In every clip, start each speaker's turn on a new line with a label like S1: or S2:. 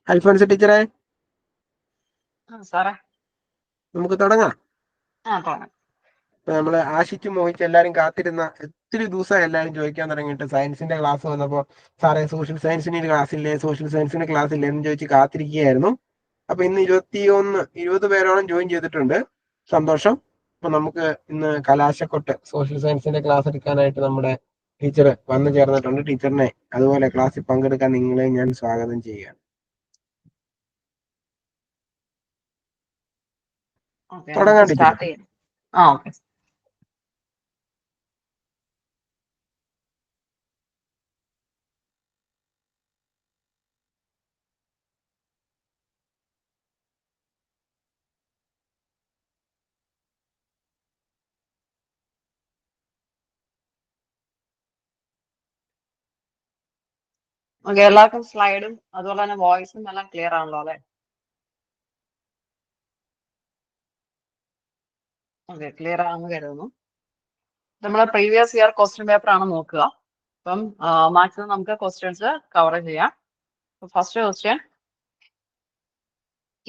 S1: അൽഫോൻസ് ടീച്ചറെ,
S2: സാറേ
S1: നമുക്ക് തുടങ്ങാം.
S2: തുടങ്ങാം.
S1: ഇപ്പൊ നമ്മള് ആശിച്ചു മോഹിച്ച് എല്ലാരും കാത്തിരുന്ന ഒത്തിരി ദിവസം എല്ലാരും ചോദിക്കാൻ തുടങ്ങിയിട്ട് സയൻസിന്റെ ക്ലാസ് വന്നപ്പോ സാറേ സോഷ്യൽ സയൻസിന് ഒരു ക്ലാസ് ഇല്ലേ, സോഷ്യൽ സയൻസിന് ക്ലാസ് ഇല്ലേ എന്ന് ചോദിച്ച് കാത്തിരിക്കുകയായിരുന്നു. അപ്പൊ ഇന്ന് 20 പേരോളം ജോയിൻ ചെയ്തിട്ടുണ്ട്. സന്തോഷം. അപ്പൊ നമുക്ക് ഇന്ന് കലാശക്കൊട്ട് സോഷ്യൽ സയൻസിന്റെ ക്ലാസ് എടുക്കാനായിട്ട് നമ്മുടെ ടീച്ചർ വന്നു ചേർന്നിട്ടുണ്ട്. ടീച്ചറിനെ അതുപോലെ ക്ലാസ്സിൽ പങ്കെടുക്കാൻ നിങ്ങളെ ഞാൻ സ്വാഗതം ചെയ്യുകയാണ്. തുടങ്ങാം ടീച്ചർ.
S2: സ്റ്റാർട്ട് ചെയ്യാം. ഓക്കെ. ഓക്കെ, എല്ലാവർക്കും സ്ലൈഡും അതുപോലെ തന്നെ വോയിസും എല്ലാം ക്ലിയർ ആണല്ലോ അല്ലെ? ഓക്കെ, ക്ലിയർ ആണെന്ന് കരുതുന്നു. നമ്മളെ പ്രീവിയസ് ഇയർ ക്വസ്റ്റ്യൻ പേപ്പർ ആണ് നോക്കുക. അപ്പം മാക്സിമം നമുക്ക് ക്വസ്റ്റ്യൻസ് കവർ ചെയ്യാം. ഫസ്റ്റ് ക്വസ്റ്റ്യൻ,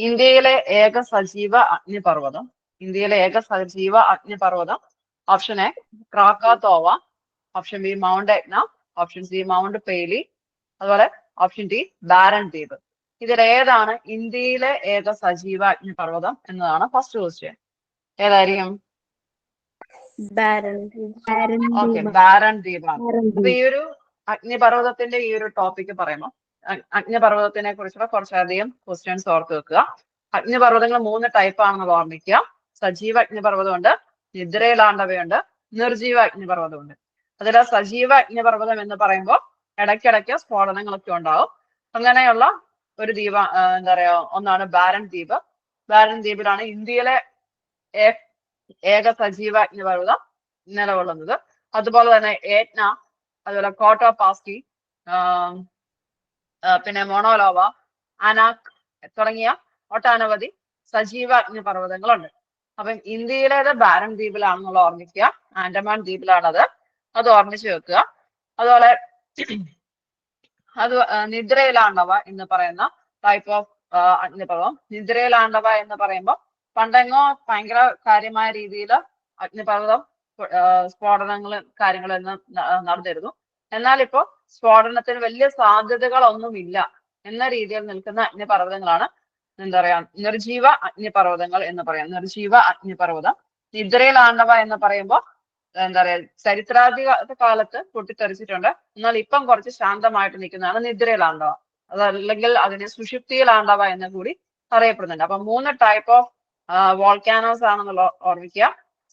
S2: ഇന്ത്യയിലെ ഏക സജീവ അഗ്നിപർവ്വതം. ഇന്ത്യയിലെ ഏക സജീവ അഗ്നിപർവ്വതം. Option A Krakatoa, option B mount Etna, option C mount Pelee, അതുപോലെ ഓപ്ഷൻ ഡി ബാരൻ ദ്വീപ്. ഇതിലേതാണ് ഇന്ത്യയിലെ ഏക സജീവ അഗ്നിപർവ്വതം എന്നതാണ് ഫസ്റ്റ് ക്വസ്റ്റ്യൻ. ഏതായിരിക്കും? ഓക്കെ, ബാരൻ ദ്വീപാണ്. അപ്പൊ ഈ ഒരു അഗ്നിപർവ്വതത്തിന്റെ ഈ ഒരു ടോപ്പിക് പറയുമ്പോൾ അഗ്നിപർവ്വതത്തിനെ കുറിച്ചുള്ള കുറച്ചധികം ക്വസ്റ്റ്യൻസ് ഓർത്ത് വെക്കുക. അഗ്നിപർവ്വതങ്ങൾ 3 ടൈപ്പ് ആണെന്ന് ഓർമ്മിക്കുക. സജീവ അഗ്നിപർവ്വതമുണ്ട്, നിദ്രയിലാണ്ടവയുണ്ട്, നിർജീവ അഗ്നിപർവ്വതമുണ്ട്. അതിൽ സജീവ അഗ്നിപർവ്വതം എന്ന് പറയുമ്പോൾ ഇടയ്ക്കിടയ്ക്ക് സ്ഫോടനങ്ങളൊക്കെ ഉണ്ടാവും. അങ്ങനെയുള്ള ഒരു ദ്വീപ എന്താ പറയാ ഒന്നാണ് ബാരൻ ദ്വീപ്. ബാരൻ ദ്വീപിലാണ് ഇന്ത്യയിലെ ഏക സജീവ അഗ്നിപർവ്വതം നിലകൊള്ളുന്നത്. അതുപോലെ തന്നെ ഏറ്റ്ന, അതുപോലെ കോട്ടോപാസ്കി, പിന്നെ മൊണോലോവ, അനാക് തുടങ്ങിയ ഒട്ടനവധി സജീവ അഗ്നിപർവ്വതങ്ങളുണ്ട്. അപ്പം ഇന്ത്യയിലേത് ബാരൻ ദ്വീപിലാണെന്നുള്ള ഓർമ്മിക്കുക. ആൻഡമാൻ ദ്വീപിലാണത്. അത് ഓർമ്മിച്ച് വെക്കുക. അതുപോലെ നിദ്രയിലാണ്ടവ എന്ന് പറയുന്ന ടൈപ്പ് ഓഫ് അഗ്നിപർവ്വതം. നിദ്രയിലാണ്ടവ എന്ന് പറയുമ്പോൾ പണ്ടെങ്ങോ ഭയങ്കര കാര്യമായ രീതിയിൽ അഗ്നിപർവ്വതം സ്ഫോടനങ്ങളും കാര്യങ്ങളെല്ലാം നടന്നിരുന്നു. എന്നാൽ ഇപ്പോൾ സ്ഫോടനത്തിന് വലിയ സാധ്യതകളൊന്നുമില്ല എന്ന രീതിയിൽ നിൽക്കുന്ന അഗ്നിപർവ്വതങ്ങളാണ് എന്താ പറയാ നിർജീവ അഗ്നിപർവ്വതങ്ങൾ എന്ന് പറയാം. നിർജീവ അഗ്നിപർവ്വതം. നിദ്രയിലാണ്ടവ എന്ന് പറയുമ്പോൾ എന്താ പറയാ ചരിത്രാധിക കാലത്ത് പൊട്ടിത്തെറിച്ചിട്ടുണ്ട്. എന്നാൽ ഇപ്പം കുറച്ച് ശാന്തമായിട്ട് നിൽക്കുന്നതാണ് നിദ്രയിലാണ്ടവ. അതല്ലെങ്കിൽ അതിനെ സുഷുപ്തിയിലാണ്ടവ എന്ന് കൂടി അറിയപ്പെടുന്നുണ്ട്. അപ്പൊ 3 ടൈപ്പ് ഓഫ് വോൾക്കാനോസ് ആണെന്നുള്ള ഓർമ്മിക്കുക.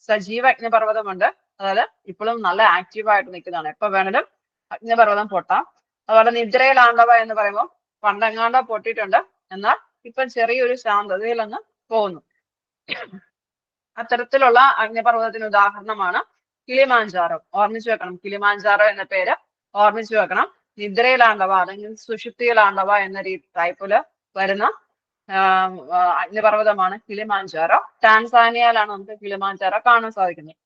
S2: സജീവ അഗ്നിപർവ്വതമുണ്ട്, അതായത് ഇപ്പോഴും നല്ല ആക്റ്റീവായിട്ട് നിൽക്കുന്നതാണ്, എപ്പോ വേണേലും അഗ്നിപർവ്വതം പൊട്ടാം. അതുപോലെ നിദ്രയിലാണ്ടവ എന്ന് പറയുമ്പോൾ പണ്ടെങ്ങാണ്ടോ പൊട്ടിയിട്ടുണ്ട്, എന്നാൽ ഇപ്പം ചെറിയൊരു ശാന്തതയിൽ അങ്ങ് പോകുന്നു. അത്തരത്തിലുള്ള അഗ്നിപർവ്വതത്തിന് ഉദാഹരണമാണ് കിളിമാഞ്ചാറോ. ഓർമ്മിച്ചു വെക്കണം, കിളിമാഞ്ചാറോ എന്ന പേര് ഓർമ്മിച്ചു വെക്കണം. നിദ്രയിലാണ്ടവ അല്ലെങ്കിൽ സുഷുപ്തിയിലാണ്ടവ എന്ന ടൈപ്പില് വരുന്ന അഗ്നിപർവ്വതമാണ് കിളിമാഞ്ചാറോ. ടാൻസാനിയയിലാണ് നമുക്ക് കിളിമാഞ്ചാറോ കാണാൻ സാധിക്കുന്നത്.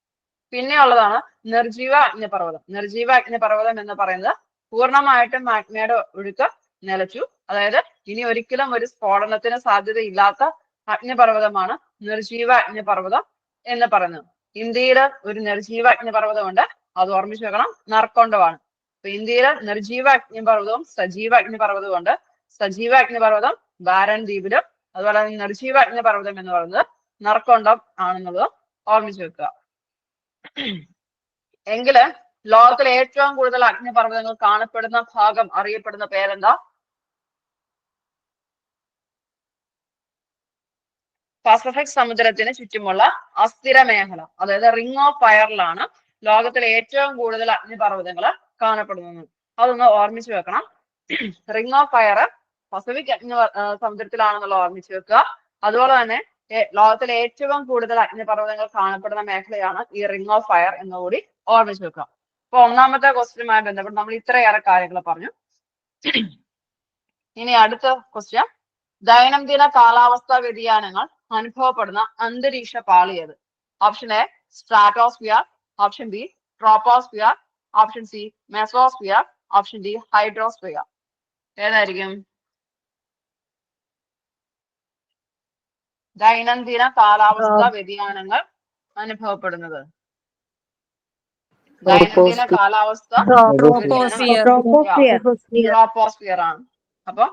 S2: പിന്നെ ഉള്ളതാണ് നിർജീവ അഗ്നിപർവ്വതം. നിർജീവ അഗ്നിപർവ്വതം എന്ന് പറയുന്നത് പൂർണ്ണമായിട്ടും മാഗ്മയുടെ ഒഴുക്ക് നിലച്ചു, അതായത് ഇനി ഒരിക്കലും ഒരു സ്ഫോടനത്തിന് സാധ്യതയില്ലാത്ത അഗ്നിപർവ്വതമാണ് നിർജീവ അഗ്നിപർവ്വതം എന്ന് പറയുന്നത്. ഇന്ത്യയിൽ ഒരു നിർജീവ അഗ്നിപർവ്വതമുണ്ട്, അത് ഓർമ്മിച്ചു വെക്കണം, നർക്കൊണ്ടമാണ്. അപ്പൊ ഇന്ത്യയിൽ നിർജീവ അഗ്നിപർവ്വതവും സജീവ അഗ്നിപർവ്വതവും ഉണ്ട്. സജീവ അഗ്നിപർവ്വതം ബാരൻ ദ്വീപിലും, അതുപോലെ നിർജീവ അഗ്നിപർവ്വതം എന്ന് പറയുന്നത് നർക്കൊണ്ടം ആണെന്നുള്ളത് ഓർമ്മിച്ചു വെക്കുക. എങ്കില് ലോകത്തിലെ ഏറ്റവും കൂടുതൽ അഗ്നിപർവ്വതങ്ങൾ കാണപ്പെടുന്ന ഭാഗം അറിയപ്പെടുന്ന പേരെന്താ? പസഫിക് സമുദ്രത്തിന് ചുറ്റുമുള്ള അസ്ഥിര മേഖല, അതായത് റിംഗ് ഓഫ് ഫയറിലാണ് ലോകത്തിലെ ഏറ്റവും കൂടുതൽ അഗ്നിപർവ്വതങ്ങൾ കാണപ്പെടുന്നത്. അതൊന്ന് ഓർമ്മിച്ചു വെക്കണം. റിംഗ് ഓഫ് ഫയർ പസഫിക് സമുദ്രത്തിലാണെന്നുള്ള ഓർമ്മിച്ചു വെക്കുക. അതുപോലെ തന്നെ ലോകത്തിലെ ഏറ്റവും കൂടുതൽ അഗ്നിപർവ്വതങ്ങൾ കാണപ്പെടുന്ന മേഖലയാണ് ഈ റിംഗ് ഓഫ് ഫയർ എന്നുകൂടി ഓർമ്മിച്ചു വെക്കുക. അപ്പൊ ഒന്നാമത്തെ ക്വസ്റ്റ്യനുമായി ബന്ധപ്പെട്ട് നമ്മൾ ഇത്രയേറെ കാര്യങ്ങൾ പറഞ്ഞു. ഇനി അടുത്ത ക്വസ്റ്റ്യൻ, ദൈനംദിന കാലാവസ്ഥാ വ്യതിയാനങ്ങൾ അനുഭവപ്പെടുന്ന അന്തരീക്ഷ പാളി ഏത്? Option A stratosphere, option B troposphere, option C mesosphere, option D hydrosphere. ഏതായിരിക്കും? ദൈനംദിന കാലാവസ്ഥ വ്യതിയാനങ്ങൾ അനുഭവപ്പെടുന്നത്? ദൈനംദിന കാലാവസ്ഥ ട്രോപ്പോസ്ഫിയർ ആണ്. അപ്പൊ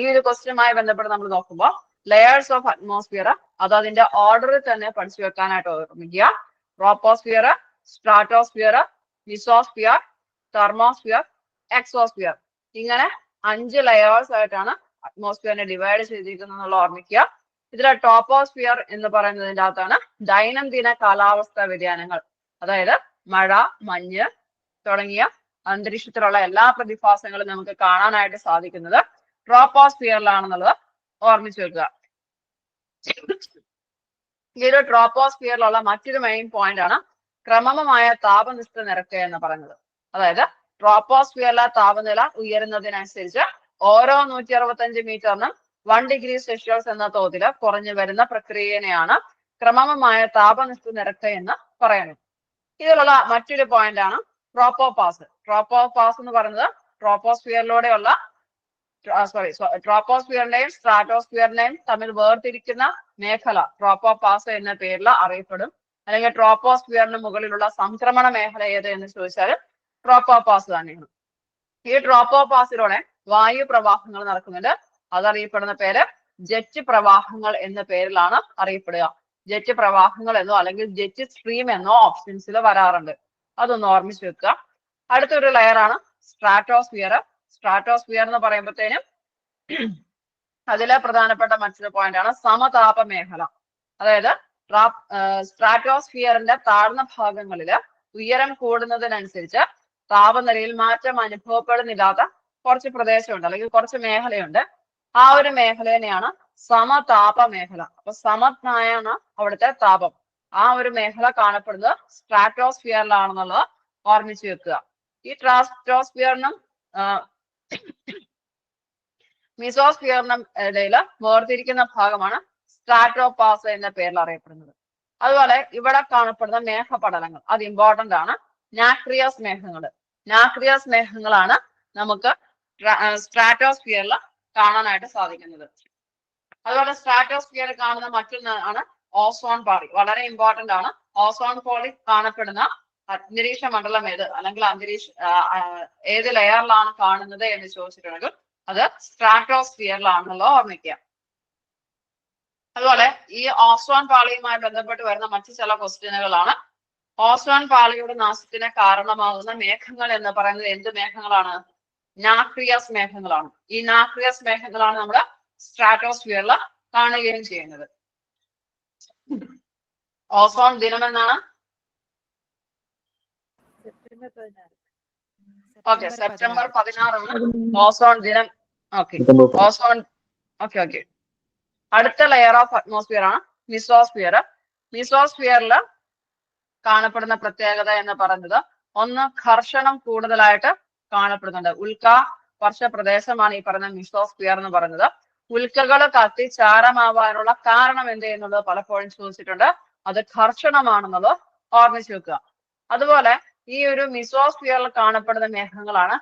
S2: ഈ ഒരു ക്വസ്റ്റ്യനുമായി ബന്ധപ്പെട്ട് നമ്മൾ നോക്കുമ്പോൾ ലെയേഴ്സ് ഓഫ് അറ്റ്മോസ്ഫിയർ അത് അതിന്റെ ഓർഡറിൽ തന്നെ പഠിച്ചു വെക്കാനായിട്ട് ഓർമ്മിക്കുക. Troposphere, stratosphere, mesosphere, thermosphere, exosphere, ഇങ്ങനെ 5 ലെയേഴ്സ് ആയിട്ടാണ് അറ്റ്മോസ്ഫിയറിനെ ഡിവൈഡ് ചെയ്തിരിക്കുന്നത് എന്നുള്ള ഓർമ്മിക്കുക. ഇതിലെ ട്രോപ്പോസ്ഫിയർ എന്ന് പറയുന്നതിന്റെ അകത്താണ് ദൈനംദിന കാലാവസ്ഥാ വ്യതിയാനങ്ങൾ, അതായത് മഴ, മഞ്ഞ് തുടങ്ങിയ അന്തരീക്ഷത്തിലുള്ള എല്ലാ പ്രതിഭാസങ്ങളും നമുക്ക് കാണാനായിട്ട് സാധിക്കുന്നത് ട്രോപ്പോസ്ഫിയറിലാണെന്നുള്ളത് ഓർമ്മിച്ചു വെക്കുക. ഈ ഒരു ട്രോപ്പോസ്ഫിയറിലുള്ള മറ്റൊരു മെയിൻ പോയിന്റ് ആണ് ക്രമമായ താപനിഷ്ഠ നിരക്ക് എന്ന് പറയുന്നത്. അതായത് ട്രോപ്പോസ്ഫിയറിലെ താപനില ഉയരുന്നതിനനുസരിച്ച് ഓരോ 165 മീറ്ററിനും 1 ഡിഗ്രി സെൽഷ്യസ് എന്ന തോതിൽ കുറഞ്ഞു വരുന്ന പ്രക്രിയനെയാണ് ക്രമമായ താപനിഷ്ഠ നിരക്ക് എന്ന് പറയുന്നത്. ഇതിലുള്ള മറ്റൊരു പോയിന്റ് ആണ് ട്രോപ്പോപാസ്. ട്രോപ്പോപാസ് എന്ന് പറയുന്നത് ട്രോപ്പോസ്ഫിയറിലൂടെയുള്ള ട്രോപ്പോസ്ഫിയറിന്റെയും സ്ട്രാറ്റോസ്ഫിയറിന്റെയും തമ്മിൽ വേർതിരിക്കുന്ന മേഖല ട്രോപ്പോപാസ് എന്ന പേരിൽ അറിയപ്പെടും. അല്ലെങ്കിൽ ട്രോപ്പോസ്ഫിയറിന് മുകളിലുള്ള സംക്രമണ മേഖല ഏത് എന്ന് ചോദിച്ചാൽ ട്രോപ്പോപാസ് തന്നെയാണ്. ഈ ട്രോപ്പോപാസിലൂടെ വായു പ്രവാഹങ്ങൾ നടക്കുന്നുണ്ട്. അതറിയപ്പെടുന്ന പേര് ജെറ്റ് പ്രവാഹങ്ങൾ എന്ന പേരിലാണ് അറിയപ്പെടുക. ജെറ്റ് പ്രവാഹങ്ങൾ എന്നോ അല്ലെങ്കിൽ ജെറ്റ് സ്ട്രീം എന്നോ ഓപ്ഷൻസിൽ വരാറുണ്ട്. അതൊന്ന് ഓർമ്മിച്ച് വെക്കുക. അടുത്തൊരു ലെയർ ആണ് സ്ട്രാറ്റോസ്ഫിയർ. സ്ട്രാറ്റോസ്ഫിയർ എന്ന് പറയുമ്പോഴത്തേനും അതിലെ പ്രധാനപ്പെട്ട മറ്റൊരു പോയിന്റ് ആണ് സമതാപ മേഖല. അതായത് സ്ട്രാറ്റോസ്ഫിയറിന്റെ താഴ്ന്ന ഭാഗങ്ങളിൽ ഉയരം കൂടുന്നതിനനുസരിച്ച് താപനിലയിൽ മാറ്റം അനുഭവപ്പെടുന്നില്ലാത്ത കുറച്ച് പ്രദേശമുണ്ട് അല്ലെങ്കിൽ കുറച്ച് മേഖലയുണ്ട്. ആ ഒരു മേഖലനെയാണ് സമതാപ മേഖല. അപ്പൊ സമനായാണ് അവിടുത്തെ താപം. ആ ഒരു മേഖല കാണപ്പെടുന്നത് സ്ട്രാറ്റോസ്ഫിയറിലാണെന്നുള്ളത് ഓർമ്മിച്ചു വെക്കുക. ഈ സ്ട്രാറ്റോസ്ഫിയറിനും മിസോസ്ഫിയറിനും ഇടയിൽ വേർതിരിക്കുന്ന ഭാഗമാണ് സ്ട്രാറ്റോപാസ് എന്ന പേരിൽ അറിയപ്പെടുന്നത്. അതുപോലെ ഇവിടെ കാണപ്പെടുന്ന മേഘപടലങ്ങൾ അത് ഇമ്പോർട്ടന്റ് ആണ്. നാക്രിയസ് മേഘങ്ങൾ. നാക്രിയസ് മേഘങ്ങളാണ് നമുക്ക് സ്ട്രാറ്റോസ്ഫിയറിൽ കാണാനായിട്ട് സാധിക്കുന്നത്. അതുപോലെ സ്ട്രാറ്റോസ്ഫിയറിൽ കാണുന്ന മറ്റൊന്നാണ് ഓസോൺ പാളി. വളരെ ഇമ്പോർട്ടന്റ് ആണ്. ഓസോൺ പാളി കാണപ്പെടുന്ന അന്തരീക്ഷ മണ്ഡലം ഏത് അല്ലെങ്കിൽ ഏത് ലെയറിലാണ് കാണുന്നത് എന്ന് ചോദിച്ചിട്ടുണ്ടെങ്കിൽ അത് സ്ട്രാറ്റോസ്ഫിയറിലാണെന്നുള്ളത് ഓർമ്മിക്കുക. അതുപോലെ ഈ ഓസോൺ പാളിയുമായി ബന്ധപ്പെട്ട് വരുന്ന മറ്റു ചില ക്വസ്റ്റ്യനുകളാണ് ഓസോൺ പാളിയുടെ നാശത്തിന് കാരണമാകുന്ന മേഘങ്ങൾ എന്ന് പറയുന്നത് എന്ത് മേഘങ്ങളാണ്? നാക്രിയസ് മേഘങ്ങളാണ്. ഈ നാക്രിയസ് മേഘങ്ങളാണ് നമ്മുടെ സ്ട്രാറ്റോസ്ഫിയറിൽ കാണുകയും ചെയ്യുന്നത്. ഓസോൺ ദിനമെന്നാണ് ഓക്കെ സെപ്റ്റംബർ 16 ഓസോൺ ദിനം. Okay ozone okay. അടുത്ത ലെയർ ഓഫ് അറ്റ്മോസ്ഫിയർ ആണ് മിസോസ്ഫിയർ. മിസോസ്ഫിയറിൽ കാണപ്പെടുന്ന പ്രത്യേകത എന്ന് പറയുന്നത് ഒന്ന് ഘർഷണം കൂടുതലായിട്ട് കാണപ്പെടുന്നുണ്ട്. ഉൽക്ക വർഷ പ്രദേശമാണ് ഈ പറയുന്ന മിസോസ്ഫിയർ എന്ന് പറയുന്നത്. ഉൽക്കകൾ കത്തി ചാരമാവാനുള്ള കാരണം എന്ത് എന്നുള്ളത് പലപ്പോഴും ചോദിച്ചിട്ടുണ്ട്. അത് ഘർഷണമാണെന്നുള്ളത് ഓർമ്മിച്ചു വെക്കുക. അതുപോലെ ഈ ഒരു മിസോസ്ഫിയറിൽ കാണപ്പെടുന്ന മേഘങ്ങളാണ്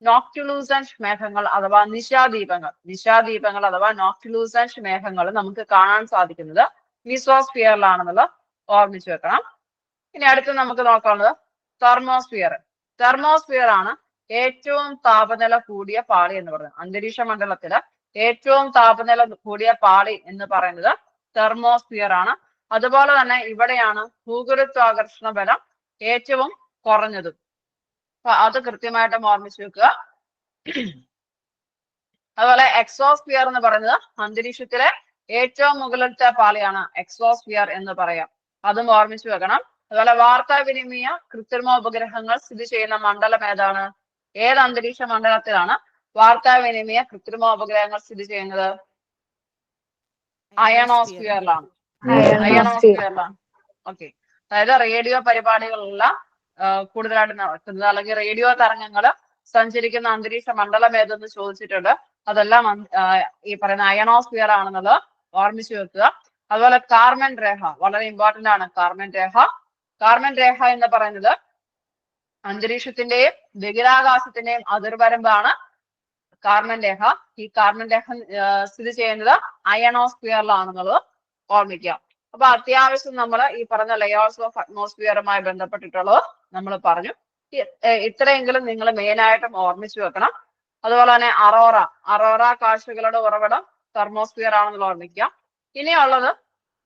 S2: നോക്ടുലൂസൻസ് മേഘങ്ങൾ അഥവാ നിശാദീപങ്ങൾ. നിശാദീപങ്ങൾ അഥവാ നോക്ടുലൂസൻസ് മേഘങ്ങൾ നമുക്ക് കാണാൻ സാധിക്കുന്നത് മിസോസ്ഫിയറിലാണെന്നുള്ളത് ഓർമ്മിച്ചു വെക്കണം. ഇനി അടുത്ത് നമുക്ക് നോക്കാനുള്ളത് തെർമോസ്ഫിയർ. തെർമോസ്ഫിയർ ആണ് ഏറ്റവും താപനില കൂടിയ പാളി എന്ന് പറയുന്നത്. അന്തരീക്ഷ മണ്ഡലത്തില് ഏറ്റവും താപനില കൂടിയ പാളി എന്ന് പറയുന്നത് തെർമോസ്ഫിയർ ആണ്. അതുപോലെ തന്നെ ഇവിടെയാണ് ഭൂഗുരുത്വാകർഷണ ബലം ഏറ്റവും കുറഞ്ഞതും. അപ്പൊ അത് കൃത്യമായിട്ടും ഓർമ്മിച്ചു വെക്കുക. അതുപോലെ എക്സോസ്ഫിയർ എന്ന് പറയുന്നത് അന്തരീക്ഷത്തിലെ ഏറ്റവും മുകളിലത്തെ പാളിയാണ് എക്സോസ്ഫിയർ എന്ന് പറയാം. അതും ഓർമ്മിച്ചു വെക്കണം. അതുപോലെ വാർത്താവിനിമയ കൃത്രിമോപഗ്രഹങ്ങൾ സ്ഥിതി ചെയ്യുന്ന മണ്ഡലം ഏതാണ്? ഏത് അന്തരീക്ഷ മണ്ഡലത്തിലാണ് വാർത്താവിനിമയ കൃത്രിമോപഗ്രഹങ്ങൾ സ്ഥിതി ചെയ്യുന്നത്? അയണോസ്ഫിയറിലാണ്. അയണോസ്ഫിയറിലാണ്. ഓക്കെ. അതായത് റേഡിയോ പരിപാടികളെല്ലാം കൂടുതലായിട്ട് നടക്കുന്നത് അല്ലെങ്കിൽ റേഡിയോ തരംഗങ്ങൾ സഞ്ചരിക്കുന്ന അന്തരീക്ഷ മണ്ഡലം ഏതെന്ന് ചോദിച്ചിട്ടുണ്ട്. അതെല്ലാം ഈ പറയുന്ന അയണോസ്ഫിയർ ആണെന്നുള്ളത് ഓർമ്മിച്ചു വെക്കുക. അതുപോലെ കാർമൻ രേഖ വളരെ ഇമ്പോർട്ടന്റ് ആണ്. കാർമൻ രേഖ. കാർമൻ രേഖ എന്ന് പറയുന്നത് അന്തരീക്ഷത്തിന്റെയും ബഹിരാകാശത്തിന്റെയും അതിർവരമ്പാണ് കാർബൺ രേഖ. ഈ കാർബൺ രേഖ സ്ഥിതി ചെയ്യുന്നത് അയണോസ്ഫിയറിലാണെന്നുള്ളത് ഓർമ്മിക്കുക. അപ്പൊ അത്യാവശ്യം നമ്മൾ ഈ പറഞ്ഞ ലെയേഴ്സ് ഓഫ് അറ്റ്മോസ്ഫിയറുമായി ബന്ധപ്പെട്ടിട്ടുള്ളത് നമ്മൾ പറഞ്ഞു. ഇത്രയെങ്കിലും നിങ്ങൾ മെയിൻ ആയിട്ടും ഓർമ്മിച്ചു വെക്കണം. അതുപോലെ തന്നെ അറോറ കാഴ്ചകളുടെ ഉറവിടം തെർമോസ്ഫിയർ ആണെന്നുള്ള ഓർമ്മിക്കുക. ഇനിയുള്ളത്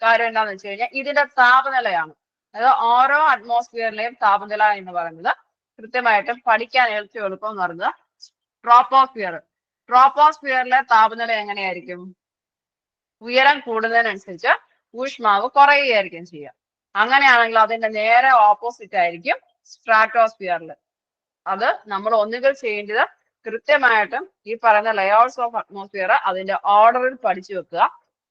S2: കാര്യം എന്താണെന്ന് വെച്ച് കഴിഞ്ഞാൽ ഇതിന്റെ താപനിലയാണ്. അതായത് ഓരോ അറ്റ്മോസ്ഫിയറിലെയും താപനില എന്ന് പറയുന്നത് കൃത്യമായിട്ടും പഠിക്കാൻ ഏറ്റവും എളുപ്പം എന്ന് പറയുന്നത് ട്രോപ്പോസ്ഫിയറിലെ താപനില എങ്ങനെയായിരിക്കും? ഉയരം കൂടുന്നതിനനുസരിച്ച് ഊഷ്മാവ് കുറയുകയായിരിക്കും ചെയ്യുക. അങ്ങനെയാണെങ്കിൽ അതിന്റെ നേരെ ഓപ്പോസിറ്റ് ആയിരിക്കും സ്ട്രാറ്റോസ്ഫിയറിൽ. അത് നമ്മൾ ഒന്നുകിൽ ചെയ്യേണ്ടത് കൃത്യമായിട്ടും ഈ പറയുന്ന ലെയേഴ്സ് ഓഫ് അറ്റ്മോസ്ഫിയർ അതിന്റെ ഓർഡറിൽ പഠിച്ചു വെക്കുക.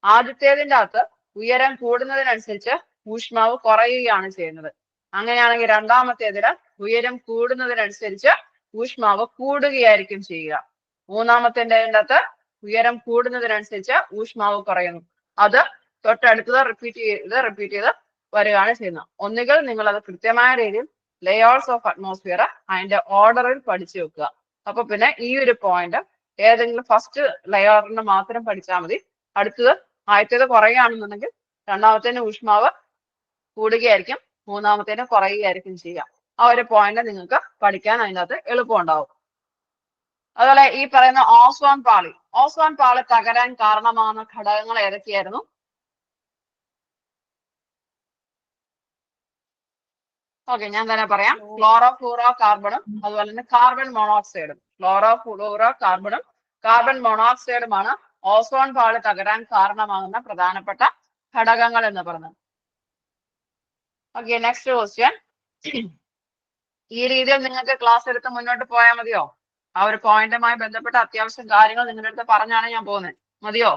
S2: ആദ്യത്തേതിൻ്റെ അകത്ത് ഉയരം കൂടുന്നതിനനുസരിച്ച് ഊഷ്മാവ് കുറയുകയാണ് ചെയ്യുന്നത്. അങ്ങനെയാണെങ്കിൽ രണ്ടാമത്തേതിന് ഉയരം കൂടുന്നതിനനുസരിച്ച് ഊഷ്മാവ് കൂടുകയായിരിക്കും ചെയ്യുക. മൂന്നാമത്തേതിൻ്റെ അകത്ത് ഉയരം കൂടുന്നതിനനുസരിച്ച് ഊഷ്മാവ് കുറയുന്നു. അത് തൊട്ടടുത്തത് റിപ്പീറ്റ് ചെയ്ത് വരികയാണ് ചെയ്യുന്നത്. ഒന്നുകിൽ നിങ്ങൾ അത് കൃത്യമായ രീതിയിൽ ലെയേഴ്സ് ഓഫ് അറ്റ്മോസ്ഫിയർ അതിന്റെ ഓർഡറിൽ പഠിച്ചു വെക്കുക. അപ്പൊ പിന്നെ ഈ ഒരു പോയിന്റ് ഏതെങ്കിലും ഫസ്റ്റ് ലെയറിന് മാത്രം പഠിച്ചാൽ മതി. അടുത്തത് ആദ്യത്തേത് കുറയുകയാണെന്നുണ്ടെങ്കിൽ രണ്ടാമത്തേന് ഊഷ്മാവ് കൂടുകയായിരിക്കും, മൂന്നാമത്തേന് കുറയുകയായിരിക്കും ചെയ്യുക. ആ ഒരു പോയിന്റ് നിങ്ങൾക്ക് പഠിക്കാൻ അതിനകത്ത് എളുപ്പമുണ്ടാവും. അതുപോലെ ഈ പറയുന്ന ഓസോൺ പാളി തകരാൻ കാരണമാകുന്ന ഘടകങ്ങൾ ഏതൊക്കെയായിരുന്നു? ഓക്കെ, ഞാൻ തന്നെ പറയാം. ക്ലോറോഫ്ലൂറോ കാർബണും അതുപോലെ തന്നെ കാർബൺ മോണോക്സൈഡും. കാർബൺ മോണോക്സൈഡുമാണ് ഓസോൺ പാളി തകരാൻ കാരണമാകുന്ന പ്രധാനപ്പെട്ട ഘടകങ്ങൾ എന്ന് പറയുന്നത്. Okay, next question. ഈ രീതിയിൽ നിങ്ങൾക്ക് ക്ലാസ് എടുത്ത് മുന്നോട്ട് പോയാൽ മതിയോ? ആ ഒരു പോയിന്റുമായി ബന്ധപ്പെട്ട അത്യാവശ്യം കാര്യങ്ങൾ നിങ്ങളുടെ അടുത്ത് പറഞ്ഞാണ് ഞാൻ പോകുന്നത്. മതിയോ?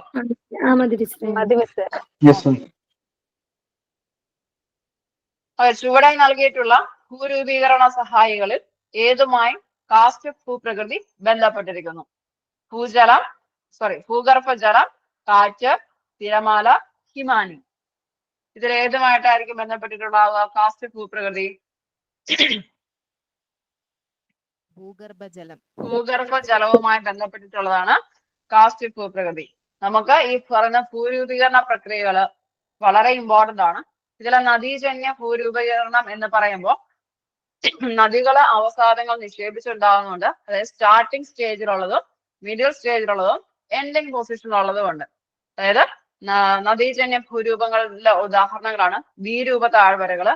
S2: ചുവടായി നൽകിയിട്ടുള്ള ഭൂരൂപീകരണ സഹായികളിൽ ഏതുമായി കാസ്റ്റ് ഭൂപ്രകൃതി ബന്ധപ്പെട്ടിരിക്കുന്നു? ഭൂഗർഭജലം, കാറ്റ്, തിരമാല, ഹിമാനി. ഇതിൽ ഏതുമായിട്ടായിരിക്കും ബന്ധപ്പെട്ടിട്ടുള്ള കാസ്റ്റ് ഭൂപ്രകൃതി? ഭൂഗർഭജലവുമായി ബന്ധപ്പെട്ടിട്ടുള്ളതാണ് കാസ്റ്റ് ഭൂപ്രകൃതി. നമുക്ക് ഈ പറയുന്ന ഭൂരൂപീകരണ പ്രക്രിയകൾ വളരെ ഇമ്പോർട്ടന്റ് ആണ്. ഇതിലെ നദീജന്യ ഭൂരൂപീകരണം എന്ന് പറയുമ്പോൾ നദികളെ അവസാദങ്ങൾ നിക്ഷേപിച്ചുണ്ടാകുന്നുണ്ട്. അതായത് സ്റ്റാർട്ടിംഗ് സ്റ്റേജിലുള്ളതും മിഡിൽ സ്റ്റേജിലുള്ളതും എൻഡിങ് പൊസിഷനിലുള്ളതും ഉണ്ട്. അതായത് നദീജന്യ ഭൂരൂപങ്ങളിലെ ഉദാഹരണങ്ങളാണ് ദ്വീരൂപ താഴ്വരകള്,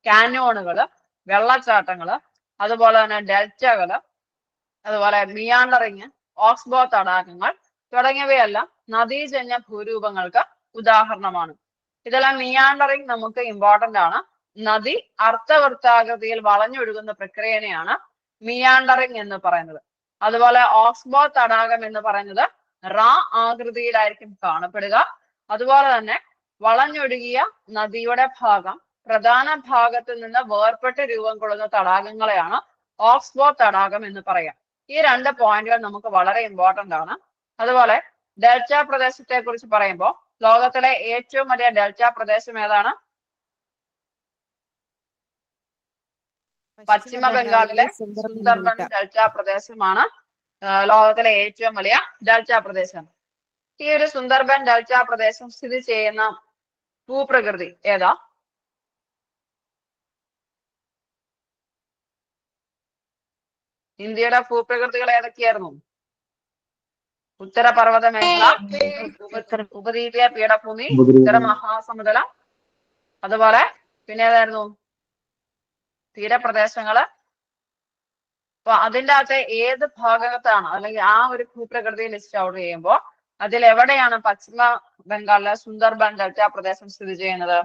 S2: കാനോണുകള്, വെള്ളച്ചാട്ടങ്ങള്, അതുപോലെ തന്നെ ഡെൽറ്റകള്, അതുപോലെ മിയാണ്ടറിങ്, ഓക്സ്ബോ തടാകങ്ങൾ തുടങ്ങിയവയെല്ലാം നദീജന്യ ഭൂരൂപങ്ങൾക്ക് ഉദാഹരണമാണ്. ഇതെല്ലാം മിയാണ്ടറിങ് നമുക്ക് ഇമ്പോർട്ടന്റ് ആണ്. നദി അർദ്ധവൃത്താകൃതിയിൽ വളഞ്ഞൊഴുകുന്ന പ്രക്രിയനെയാണ് മിയാണ്ടറിങ് എന്ന് പറയുന്നത്. അതുപോലെ ഓക്സ്ബോ തടാകം എന്ന് പറയുന്നത് റാ ആകൃതിയിലായിരിക്കും കാണപ്പെടുക. അതുപോലെ തന്നെ വളഞ്ഞൊഴുകിയ നദിയുടെ ഭാഗം പ്രധാന ഭാഗത്ത് നിന്ന് വേർപെട്ട് രൂപം കൊള്ളുന്ന തടാകങ്ങളെയാണ് ഓക്സ്ബോ തടാകം എന്ന് പറയാം. ഈ രണ്ട് പോയിന്റുകൾ നമുക്ക് വളരെ ഇമ്പോർട്ടന്റ് ആണ്. അതുപോലെ ഡെൽറ്റ പ്രദേശത്തെ കുറിച്ച് പറയുമ്പോൾ ലോകത്തിലെ ഏറ്റവും വലിയ ഡെൽറ്റ പ്രദേശം ഏതാണ്? പശ്ചിമ ബംഗാളിലെ സുന്ദർബൻ ഡെൽറ്റ പ്രദേശമാണ് ലോകത്തിലെ ഏറ്റവും വലിയ ഡെൽറ്റ പ്രദേശം. ഈ ഒരു സുന്ദർബൻ ഡെൽറ്റ പ്രദേശം സ്ഥിതി ചെയ്യുന്ന ഭൂപ്രകൃതി ഏതാ? ഇന്ത്യയുടെ ഭൂപ്രകൃതികൾ ഏതൊക്കെയായിരുന്നു? ഉത്തരപർവ്വത മേഖല, ഉപദ്വീപീയ പീഠഭൂമി, ഉത്തര മഹാസമുദ്രം, അതുപോലെ പിന്നെ ഏതായിരുന്നു? തീരപ്രദേശങ്ങള്. അപ്പൊ അതിൻ്റെ അകത്തെ ഏത് ഭാഗത്താണ് അല്ലെങ്കിൽ ആ ഒരു ഭൂപ്രകൃതി ലിസ്റ്റ് ഔട്ട് ചെയ്യുമ്പോൾ അതിൽ എവിടെയാണ് പശ്ചിമ ബംഗാളിലെ സുന്ദർബൻ ഡെൽറ്റ പ്രദേശം സ്ഥിതി ചെയ്യുന്നത്?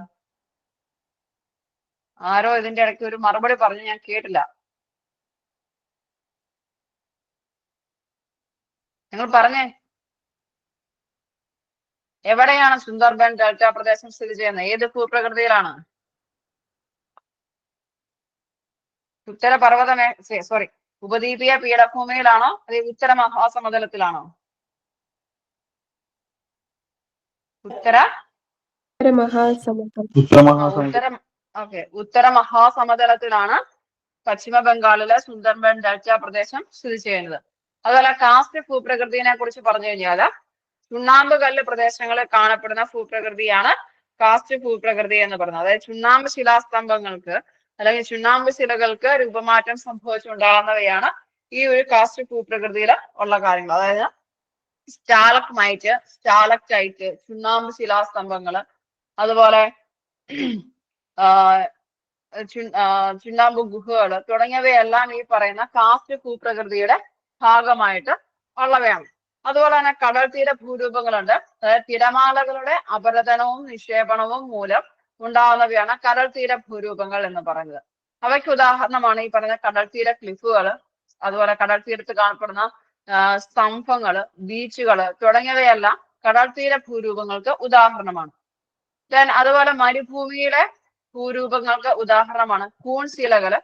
S2: ആരോ ഇതിന്റെ ഇടയ്ക്ക് ഒരു മറുപടി പറഞ്ഞു, ഞാൻ കേട്ടില്ല. നിങ്ങൾ പറഞ്ഞേ, എവിടെയാണ് സുന്ദർബൻ ഡെൽറ്റ പ്രദേശം സ്ഥിതി ചെയ്യുന്നത്? ഏത് ഭൂപ്രകൃതിയിലാണ്? ഉത്തരപർവ്വത ഉപദ്വീപീയ പീഠഭൂമിയിലാണോ അതേ ഉത്തര മഹാസമുദ്രത്തിലാണോ? ഉത്തര മഹാസമുദ്രത്തിലാണ് പശ്ചിമ ബംഗാളിലെ സുന്ദർബൻ ഡെൽറ്റ പ്രദേശം സ്ഥിതി ചെയ്യുന്നത്. അതുപോലെ കാസ്റ്റ് ഭൂപ്രകൃതിയെ കുറിച്ച് പറഞ്ഞു കഴിഞ്ഞാല് ചുണ്ണാമ്പ് കല്ല് പ്രദേശങ്ങളിൽ കാണപ്പെടുന്ന ഭൂപ്രകൃതിയാണ് കാസ്റ്റ് ഭൂപ്രകൃതി എന്ന് പറയുന്നത്. അതായത് ചുണ്ണാമ്പ് ശിലാസ്തംഭങ്ങൾക്ക് അല്ലെങ്കിൽ ചുണ്ണാമ്പ് ശിലകൾക്ക് രൂപമാറ്റം സംഭവിച്ചുണ്ടാകുന്നവയാണ് ഈ ഒരു കാസ്റ്റ് ഭൂപ്രകൃതിയിൽ ഉള്ള കാര്യങ്ങൾ. അതായത് സ്റ്റാലക്മൈറ്റ്, സ്റ്റാലക്ടൈറ്റ്, ചുണ്ണാമ്പ് ശിലാസ്തംഭങ്ങള്, അതുപോലെ ചുണ്ണാമ്പ് ഗുഹകള് തുടങ്ങിയവയെല്ലാം ഈ പറയുന്ന കാസ്റ്റ് ഭൂപ്രകൃതിയുടെ ഭാഗമായിട്ട് ഉള്ളവയാണ്. അതുപോലെ തന്നെ കടൽ തീര ഭൂരൂപങ്ങളുണ്ട്. അതായത് തിരമാലകളുടെ അപരദനവും നിക്ഷേപണവും മൂലം ഉണ്ടാകുന്നവയാണ് കടൽ തീര ഭൂരൂപങ്ങൾ എന്ന് പറയുന്നത്. അവയ്ക്ക് ഉദാഹരണമാണ് ഈ പറയുന്ന കടൽ തീര ക്ലിഫുകൾ, അതുപോലെ കടൽ തീരത്ത് കാണപ്പെടുന്ന സ്തംഭങ്ങള്, ബീച്ചുകള് തുടങ്ങിയവയെല്ലാം കടൽ തീര ഭൂരൂപങ്ങൾക്ക് ഉദാഹരണമാണ്. അതുപോലെ മരുഭൂമിയിലെ ഭൂരൂപങ്ങൾക്ക് ഉദാഹരണമാണ് കൂൺശിലകള്,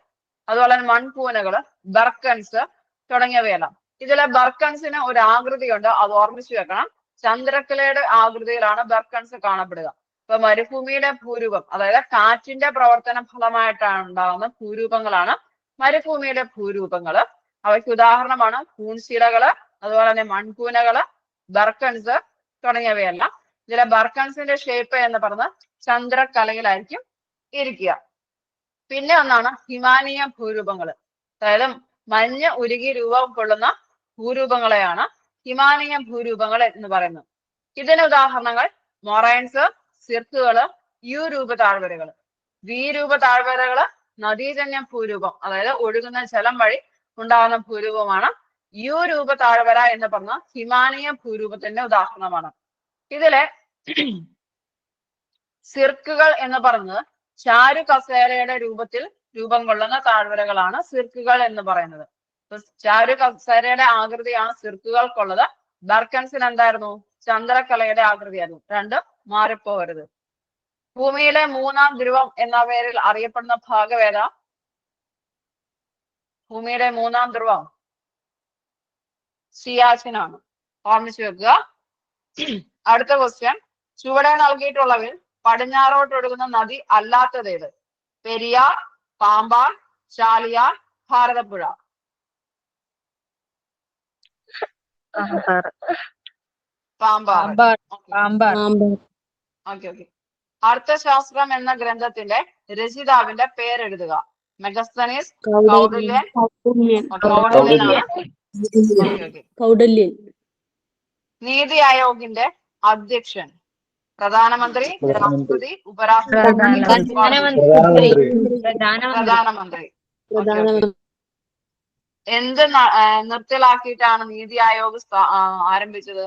S2: അതുപോലെ മൺകൂനകള്, ബർക്കൻസ് തുടങ്ങിയവയെല്ലാം. ഇതിലെ ബർക്കൻസിന് ഒരു ആകൃതിയുണ്ട്, അത് ഓർമ്മിച്ചു വെക്കണം. ചന്ദ്രക്കലയുടെ ആകൃതിയിലാണ് ബർക്കൻസ് കാണപ്പെടുക. ഇപ്പൊ മരുഭൂമിയുടെ ഭൂരൂപം, അതായത് കാറ്റിന്റെ പ്രവർത്തന ഫലമായിട്ടാണ് ഉണ്ടാകുന്ന ഭൂരൂപങ്ങളാണ് മരുഭൂമിയുടെ ഭൂരൂപങ്ങള്. അവയ്ക്ക് ഉദാഹരണമാണ് കൂൺശിലകള്, അതുപോലെ തന്നെ മൺകൂനകള്, ബർക്കൻസ് തുടങ്ങിയവയെല്ലാം. ഇതിലെ ബർക്കൻസിന്റെ ഷേപ്പ് എന്ന് പറഞ്ഞാൽ ചന്ദ്രക്കലയിലായിരിക്കും ഇരിക്കുക. പിന്നെ ഒന്നാണ് ഹിമാനീയ ഭൂരൂപങ്ങള്. അതായത് മഞ്ഞ് ഉരുകി രൂപം കൊള്ളുന്ന ഭൂരൂപങ്ങളെയാണ് ഹിമാനീയ ഭൂരൂപങ്ങൾ എന്ന് പറയുന്നത്. ഇതിന് ഉദാഹരണങ്ങൾ മൊറൈൻസ്, സിർക്കുകള്, യു രൂപ താഴ്വരകള്. വി രൂപ താഴ്വരകള് നദീജന്യ ഭൂരൂപം, അതായത് ഒഴുകുന്ന ജലം വഴി ഉണ്ടാകുന്ന ഭൂരൂപമാണ്. യു രൂപ താഴ്വര എന്ന് പറഞ്ഞ ഹിമാനീയ ഭൂരൂപത്തിന്റെ ഉദാഹരണമാണ്. ഇതിലെ സിർക്കുകൾ എന്ന് പറഞ്ഞത് ചാരു കസേരയുടെ രൂപത്തിൽ രൂപം കൊള്ളുന്ന താഴ്വരകളാണ് സിർക്കുകൾ എന്ന് പറയുന്നത്. ചാരു കസേരയുടെ ആകൃതിയാണ് സിർക്കുകൾക്കുള്ളത്. ബർക്കൻസിന് എന്തായിരുന്നു? ചന്ദ്രക്കലയുടെ ആകൃതിയായിരുന്നു. രണ്ടും മാറിപ്പോകരുത്. ഭൂമിയിലെ മൂന്നാം ധ്രുവം എന്ന പേരിൽ അറിയപ്പെടുന്ന ഭാഗം ഏതാ? ഭൂമിയുടെ മൂന്നാം ധ്രുവം സിയാച്ചിനാണ്. ഓർമ്മിച്ചു വെക്കുക. അടുത്ത ക്വസ്റ്റ്യൻ, ചുവടെ നൽകിയിട്ടുള്ളവയിൽ പടിഞ്ഞാറോട്ട് ഒഴുകുന്ന നദി അല്ലാത്തതേത്? പെരിയാർ, പാമ്പാർ, ചാലിയാർ, ഭാരതപ്പുഴ. പാമ്പാർ. ഓക്കെ. അർത്ഥശാസ്ത്രം എന്ന ഗ്രന്ഥത്തിന്റെ രചയിതാവിന്റെ പേരെഴുതുക. മെഗസ്തനീസ്, കൗഡല്യൻ. നീതി ആയോഗിന്റെ അധ്യക്ഷൻ പ്രധാനമന്ത്രി, രാഷ്ട്രപതി, ഉപരാഷ്ട്രപതി, പ്രധാനമന്ത്രി. എന്ത് നിർത്തലാക്കിയിട്ടാണ് നീതി ആയോഗ് ആരംഭിച്ചത്?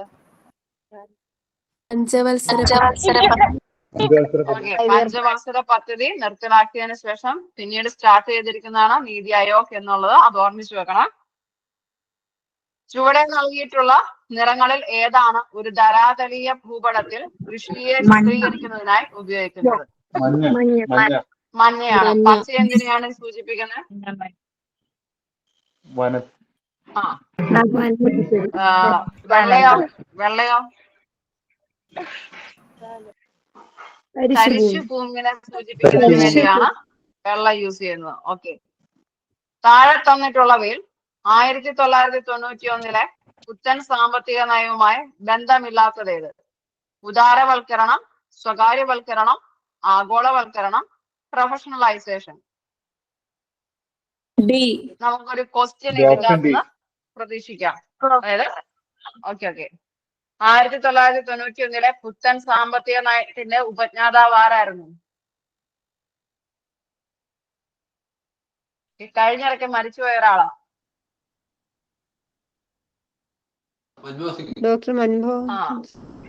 S2: പഞ്ചവത്സര പദ്ധതി നിർത്തലാക്കിയതിനു ശേഷം പിന്നീട് സ്റ്റാർട്ട് ചെയ്തിരിക്കുന്നതാണ് നീതി ആയോഗ് എന്നുള്ളത്. അത് ഓർമ്മിച്ചു വെക്കണം. ചുവടെ നൽകിയിട്ടുള്ള നിറങ്ങളിൽ ഏതാണ് ഒരു ധരാതലീയ ഭൂപടത്തിൽ കൃഷിയെ ചിത്രീകരിക്കുന്നതിനായി ഉപയോഗിക്കുന്നത്? മഞ്ഞയാണ്. പച്ച എന്തിനെയാണ് സൂചിപ്പിക്കുന്നത്? വെള്ളയോ? തരിശു ഭൂമിനെ സൂചിപ്പിക്കുന്നതിന് വേണ്ടിയാണ് വെള്ള യൂസ് ചെയ്യുന്നത്. ഓക്കെ. താഴെ തന്നിട്ടുള്ളവയിൽ 1991 പുത്തൻ സാമ്പത്തിക നയവുമായി ബന്ധമില്ലാത്തതേത്? ഉദാരവൽക്കരണം, സ്വകാര്യവൽക്കരണം, ആഗോളവൽക്കരണം, പ്രൊഫഷണലൈസേഷൻ. നമുക്കൊരു ക്വസ്റ്റ്യൻ ഇതിനകത്ത് പ്രതീക്ഷിക്കാം. അതായത് ഓക്കെ 1991 പുത്തൻ സാമ്പത്തിക നയത്തിന്റെ ഉപജ്ഞാതാവ് ആരായിരുന്നു? ഈ കഴിഞ്ഞിടയ്ക്ക് മരിച്ചുപോയ ഒരാളാ.
S3: ഡോക്ടർ